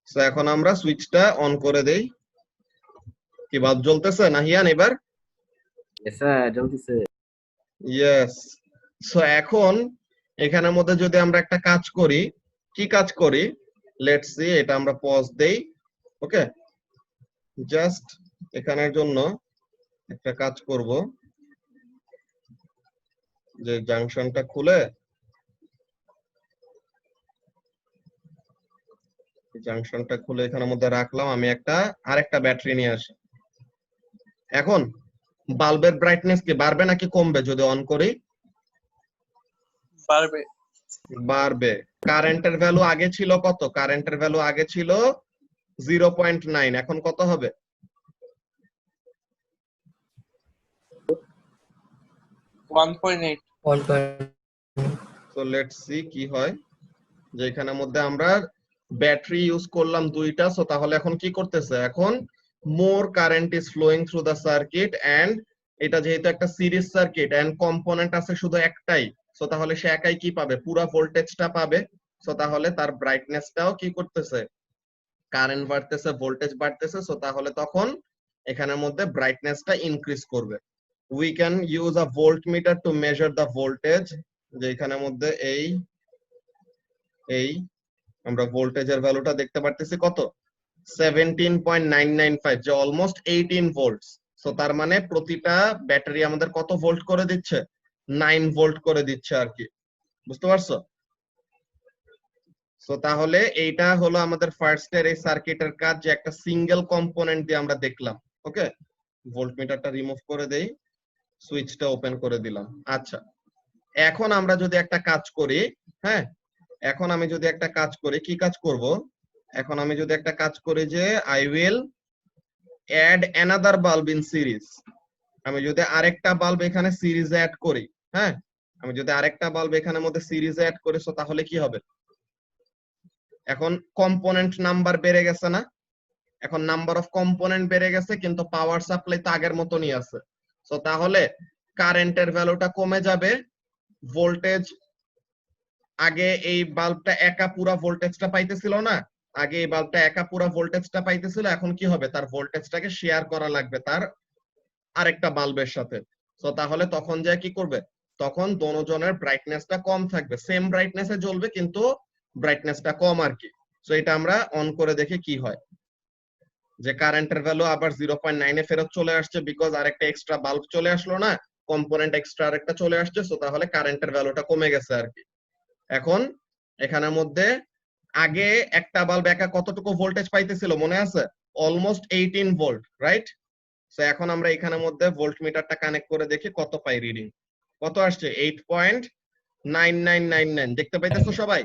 সো এখন আমরা সুইচটা অন করে দেই। কি বাল্ব জ্বলতেছে নাহিয়ান এবার? Yes sir, জ্বলতেছে। ইয়েস। সো এখন এখানের মধ্যে যদি আমরা একটা কাজ করি, কি কাজ করি, লেটস সি, এটা আমরা পজ দেই। ওকে, জাস্ট এখানের জন্য একটা কাজ করব, যে জাংশনটা খুলে, জাংশনটা খুলে এখানের মধ্যে রাখলাম। আমি আরেকটা ব্যাটারি নিয়ে আসি। এখন বাল্বের ব্রাইটনেস কি বাড়বে নাকি কমবে যদি অন করি? পারবে। বাড়বে। কারেন্টের ভ্যালু আগে ছিল কত? কারেন্টের ভ্যালু আগে ছিল 0.9, এখন কত হবে? 1.8। 1.9 সো লেটস সি কি হয়, যে এখানের মধ্যে আমরা ব্যাটারি ইউজ করলাম দুইটা। সো তাহলে এখন কি করতেছে, এখন more current is flowing through the circuit, and এটা যেহেতু একটা সিরিজ সার্কিট এন্ড কম্পোনেন্ট আছে শুধু একটাই, সো তাহলে সে একাই কি পাবে, পুরা ভোল্টেজটা পাবে। সো তাহলে তার ব্রাইটনেসটাও কি করতেছে, কারেন্ট বাড়তেছে, ভোল্টেজ বাড়তেছে। সো তাহলে তখন এখানের মধ্যে ব্রাইটনেসটা ইনক্রিজ করবে। We can use a voltmeter to measure the voltage, যে এখানের মধ্যে এই আমরা ভোল্টেজের ভ্যালুটা দেখতে পারতেছি কত, 17.995, যে অলমোস্ট 18 ভোল্টস। সো তার মানে প্রতিটা ব্যাটারি আমাদের কত ভোল্ট করে দিচ্ছে? 9 ভোল্ট করে দিচ্ছে আর কি, বুঝতে পারছো? সো তাহলে এইটা হলো আমাদের ফার্স্ট এর এই সার্কিটের কাজ, যে একটা সিঙ্গেল কম্পোনেন্ট দিয়ে আমরা দেখলাম। ওকে, ভোল্টমিটারটা রিমুভ করে দেই, সুইচটা ওপেন করে দিলাম। আচ্ছা, এখন আমরা যদি একটা কাজ করি, হ্যাঁ, এখন আমি যদি একটা কাজ করি, কি কাজ করব? এখন আমি যদি একটা কাজ করি যে I will add another bulb in series. আমি যদি আরেকটা বাল্ব এখানে সিরিজে অ্যাড করি, হ্যাঁ, আমি যদি আরেকটা বাল্ব এখানের মধ্যে সিরিজে অ্যাড করি, সো তাহলে কি হবে? এখন কম্পোনেন্ট নাম্বার বেড়ে গেছে না? এখন নাম্বার অফ কম্পোনেন্ট বেড়ে গেছে, কিন্তু পাওয়ার সাপ্লাই তো আগের মতনই আছে। সো তাহলে কারেন্টের ভ্যালুটা কমে যাবে, ভোল্টেজ, আগে এই বাল্বটা একা পুরা ভোল্টেজটা পাইতেছিল না, আগে এই বাল্বটা একা পুরা ভোল্টেজটা পাইতেছিল, এখন কি হবে? তার ভোল্টেজটাকে শেয়ার করা লাগবে তার আরেকটা বাল্বের সাথে। সো তাহলে তখন যায় কি করবে? তখন দোনোজনের ব্রাইটনেসটা কম থাকবে, সেম ব্রাইটনেসে জ্বলবে কিন্তু ব্রাইটনেসটা কম আর কি। সো এটা আমরা অন করে দেখে কি হয়, যে কারেন্টের ভ্যালু আবার 0.9 এ ফেরত চলে আসছে, বিকজ আরেকটা এক্সট্রা বাল্ব চলে আসলো না, কম্পোনেন্ট এক্সট্রা আরেকটা চলে আসছে। সো তাহলে কারেন্টের ভ্যালুটা কমে গেছে আর কি। এখন এখানের মধ্যে আগে একটা বাল্ব একা কতটুকু ভোল্টেজ পাইতেছিল মনে আছে? Almost 18 volt, right? সো এখন আমরা এখানের মধ্যে ভোল্টমিটারটা কানেক্ট করে দেখি কত পাই রিডিং, কত আসছে? 8.9999 দেখতে পাইতেছো সবাই?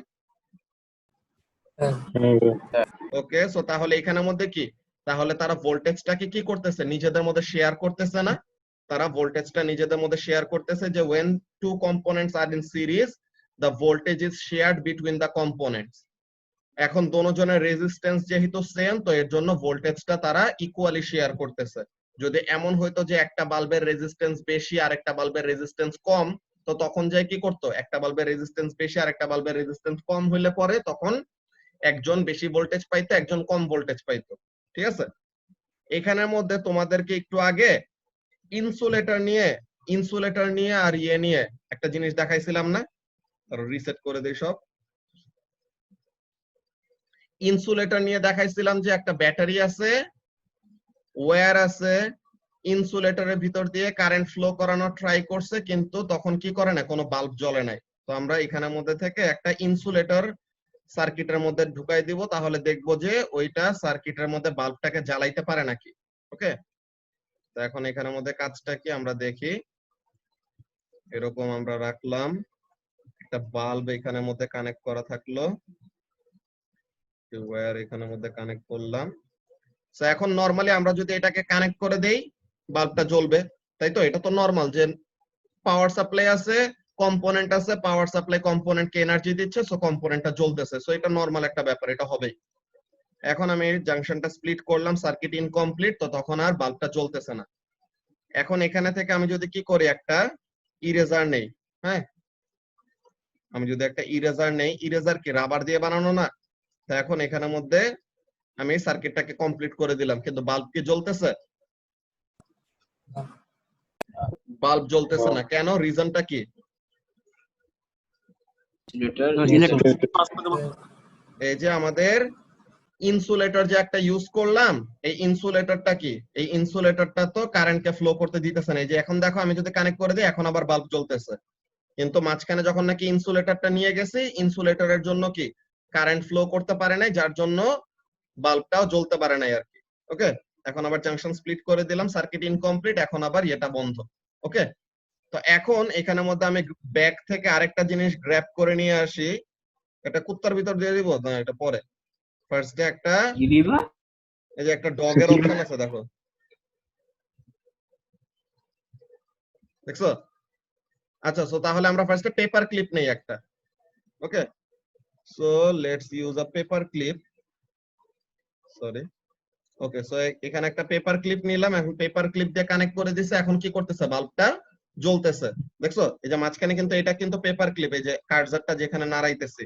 ওকে, সো তাহলে এখানের মধ্যে কি, তাহলে তারা ভোল্টেজটাকে কি করতেছে? নিজেদের মধ্যে শেয়ার করতেছে না? তারা ভোল্টেজটা নিজেদের মধ্যে শেয়ার করতেছে, যে when two components are in series the voltage is shared between the components. এখন দোনোজনের রেজিস্ট্যান্স যেহেতু সেম, তো এর জন্য ভোল্টেজটা তারা ইকুয়ালি শেয়ার করতেছে। যদি এমন হইতো যে একটা বাল্বের রেজিস্ট্যান্স বেশি আর একটা বাল্বের রেজিস্ট্যান্স কম, তো তখন যায় কি করতো? একটা বাল্বের রেজিস্ট্যান্স বেশি আর একটা বাল্বের রেজিস্ট্যান্স কম হইলে পরে তখন একজন বেশি ভোল্টেজ পাইতো, একজন কম ভোল্টেজ পাইতো, ঠিক আছে? এখানের মধ্যে তোমাদেরকে একটু আগে ইনসুলেটর নিয়ে আর ইয়ে নিয়ে একটা জিনিস দেখাইছিলাম না? আর রিসেট করে দেই সব। ইনসুলেটর নিয়ে দেখাইছিলাম যে একটা ব্যাটারি আছে, ওয়্যার আছে, ইনসুলেটরের ভিতর দিয়ে কারেন্ট ফ্লো করানোর ট্রাই করছে, কিন্তু তখন কি করে না, কোনো বাল্ব জ্বলে নাই। তো আমরা এখানের মধ্যে থেকে একটা ইনসুলেটর সার্কিটের মধ্যে ঢুকাই দিব, তাহলে দেখবো যে ওইটা সার্কিটের মধ্যে বাল্বটাকে জ্বালাইতে পারে নাকি। ওকে, তো এখন এখানের মধ্যে কাজটা কি আমরা দেখি। এরকম আমরা রাখলাম, একটা বাল্ব এখানের মধ্যে কানেক্ট করা থাকলো, ওয়্যার এখানের মধ্যে কানেক্ট করলাম। সো এখন নরমালি আমরা যদি এটাকে কানেক্ট করে দেই, বাল্বটা জ্বলবে, তাই তো? এটা তো নরমাল, যে পাওয়ার সাপ্লাই আছে, কম্পোনেন্ট আছে, পাওয়ার সাপ্লাই কম্পোনেন্টকে এনার্জি দিচ্ছে, সো কম্পোনেন্টটা জ্বলতেছে। সো এটা নরমাল একটা ব্যাপার, এটা হবেই। এখন আমি জাংশনটা স্প্লিট করলাম, সার্কিট ইনকমপ্লিট, তো তখন আর বাল্বটা জ্বলতেছে না। এখন এখানে থেকে আমি যদি কি করি, একটা ইরেজার নেই, হ্যাঁ, আমি যদি একটা ইরেজার নেই, ইরেজার কি রাবার দিয়ে বানানো না? তো এখন এখানের মধ্যে আমি সার্কিটটাকে কমপ্লিট করে দিলাম, কিন্তু বাল্ব কি জ্বলতেছে? বাল্ব জ্বলতেছে না, কেন? রিজনটা কি? এই যে আমাদের ইনসুলেটর যে একটা ইউজ করলাম, এই ইনসুলেটরটা কি, এই ইনসুলেটরটা তো কারেন্টকে ফ্লো করতে দিতেছে না। এই যে এখন দেখো, আমি যদি কানেক্ট করে দিই, এখন আবার বাল্ব জ্বলতেছে, কিন্তু মাঝখানে যখন নাকি ইনসুলেটরটা নিয়ে গেছি, ইনসুলেটরের জন্য কি কারেন্ট ফ্লো করতে পারে নাই, যার জন্য বাল্বটাও জ্বলতে পারে নাই আর কি। ওকে, এখন আবার জাংশন স্প্লিট করে দিলাম, সার্কিট ইনকমপ্লিট, এখন আবার এটা বন্ধ। ওকে, তো এখন এখানের মধ্যে আমি ব্যাক থেকে আরেকটা জিনিস গ্র্যাব করে নিয়ে আসি, এটা কুত্তার ভিতর দিয়ে দিব না, এটা পরে। ফার্স্ট ডে একটা এই যে একটা ডগের অপশন আছে, দেখো, দেখছো? আচ্ছা, সো তাহলে আমরা ফার্স্টে পেপার ক্লিপ নেই একটা। Okay, so let's use a paper clip, sorry. Okay, so এখানে একটা পেপার ক্লিপ নিলাম, এখন পেপার ক্লিপ দিয়ে কানেক্ট করে দিছে, এখন কি করতেছে? বাল্বটা জ্বলতেছে, দেখছো? এই যে মাঝখানে কিন্তু এটা কিন্তু পেপার ক্লিপ, এই যে কার্সারটা যেখানে নাড়াইতেছি,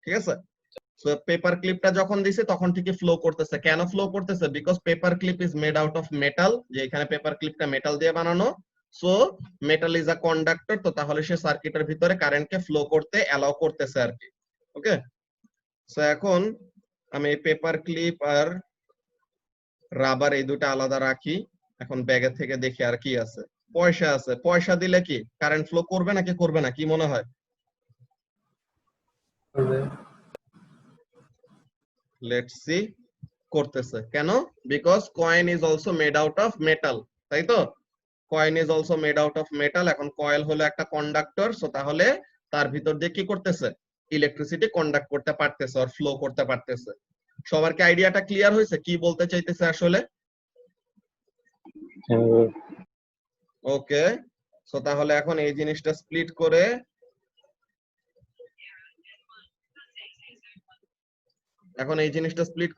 ঠিক আছে? সো পেপার ক্লিপটা যখন দিছে তখন ঠিকই ফ্লো করতেছে। কেন ফ্লো করতেছে? Because paper clip is made out of metal, যে এখানে পেপার ক্লিপটা মেটাল দিয়ে বানানো। So metal is a conductor, তো তাহলে সে সার্কিটের ভিতরে কারেন্টকে ফ্লো করতে অ্যালাউ করতেছে আর কি। ওকে, সো এখন আমি পেপার ক্লিপ আর রাবার এই দুটো আলাদা রাখি। এখন ব্যাগের থেকে দেখি আর কি আছে। পয়সা আছে, পয়সা দিলে কি কারেন্ট ফ্লো করবে নাকি করবে না, কি মনে হয়? লেটস সি, করতেছে। কেন? Because coin is also made out of metal, তাই তো? Coin is also made out of metal. এখন কয়েল হলো একটা কন্ডাক্টর, সো তাহলে তার ভিতর দিয়ে কি করতেছে? ইলেকট্রিসিটি কন্ডাক্ট করতে পারতেছে আর ফ্লো করতে পারতেছে। সবার কি আইডিয়াটা ক্লিয়ার হয়েছে কি বলতে চাইতেছে আসলে? ওকে, সো তাহলে এখন এই জিনিসটা স্প্লিট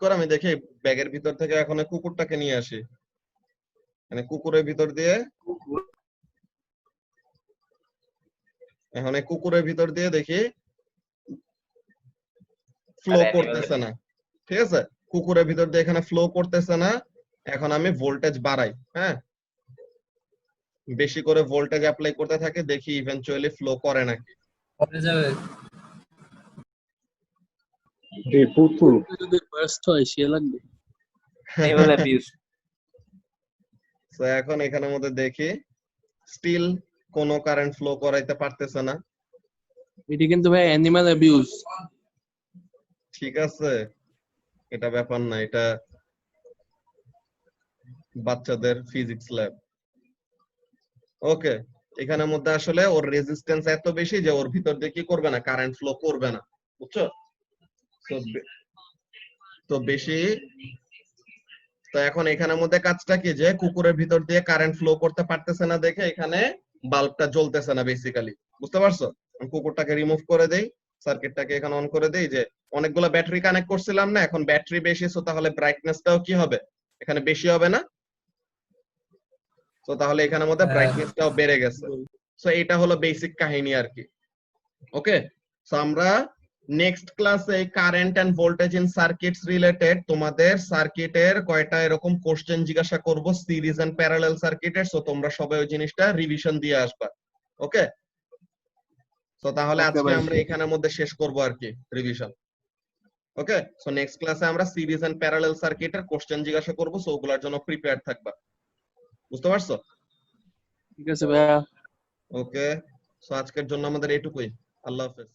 করে আমি দেখি ব্যাগের ভিতর থেকে এখন এই কুকুরটাকে নিয়ে আসি। মানে কুকুরের ভিতর দিয়ে দেখি ফ্লো করতেছে না। ঠিক আছে, কুকুরের ভিতর দিয়ে এখানে ফ্লো করতেছে না। এখন আমি ভোল্টেজ বাড়াই, হ্যাঁ, বেশি করে ভোল্টেজ অ্যাপ্লাই করতে থাকি, দেখি ইভেনচুয়ালি ফ্লো করে নাকি। যদি বার্স্ট হয় সে লাগবে। তো এখন এখানের মধ্যে দেখি স্টিল কোনো কারেন্ট ফ্লো করাইতে পারতেছে না। এটা কিন্তু ভাই অ্যানিমাল অ্যাবিউজ। ঠিক আছে, এটা ব্যাপার না, এটা বাচ্চাদের ফিজিক্স ল্যাব। ওকে, এখানের মধ্যে আসলে ওর রেজিস্ট্যান্স এত বেশি যে ওর ভিতর দিয়ে কি করবে না, কারেন্ট ফ্লো করবে না, বুঝছো? তো বেশি, তো এখন এখানের মধ্যে কাজটা কি যে কুকুরের ভিতর দিয়ে কারেন্ট ফ্লো করতে পারতেছে না দেখে এখানে বাল্বটা জ্বলতেছে না বেসিক্যালি, বুঝতে পারছো? আমি কুকুরটাকে রিমুভ করে দেই, সার্কিটটাকে এখানে অন করে দেই। যে অনেকগুলো ব্যাটারি কানেক্ট করছিলাম না, এখন ব্যাটারি বেশি, সো তাহলে ব্রাইটনেসটাও কি হবে, এখানে বেশি হবে না? তো তাহলে এখানের মধ্যে ব্রাইটনেসটাও বেড়ে গেছে। সো এটা হলো বেসিক কাহিনী আর কি। ওকে, সো আমরা নেক্সট ক্লাসে current and voltage in circuits related তোমাদের সার্কিটের কয়টা এরকম কোশ্চেন জিজ্ঞাসা করব সিরিজ এন্ড প্যারালাল সার্কিটের। সো তোমরা সবাই ওই জিনিসটা রিভিশন দিয়ে আসবা। ওকে, সো তাহলে আজকে আমরা এখানের মধ্যে শেষ করব আর কি রিভিশন। ওকে, সো নেক্সট ক্লাসে আমরা সিরিজ এন্ড প্যারালাল সার্কিটের কোশ্চেন জিজ্ঞাসা করব, সো ওগুলোর জন্য প্রিপেয়ার থাকবা, বুঝতে পারছো? ঠিক আছে ভাইয়া। ওকে, সো আজকের জন্য আমাদের এইটুকুই। আল্লাহ হাফেজ।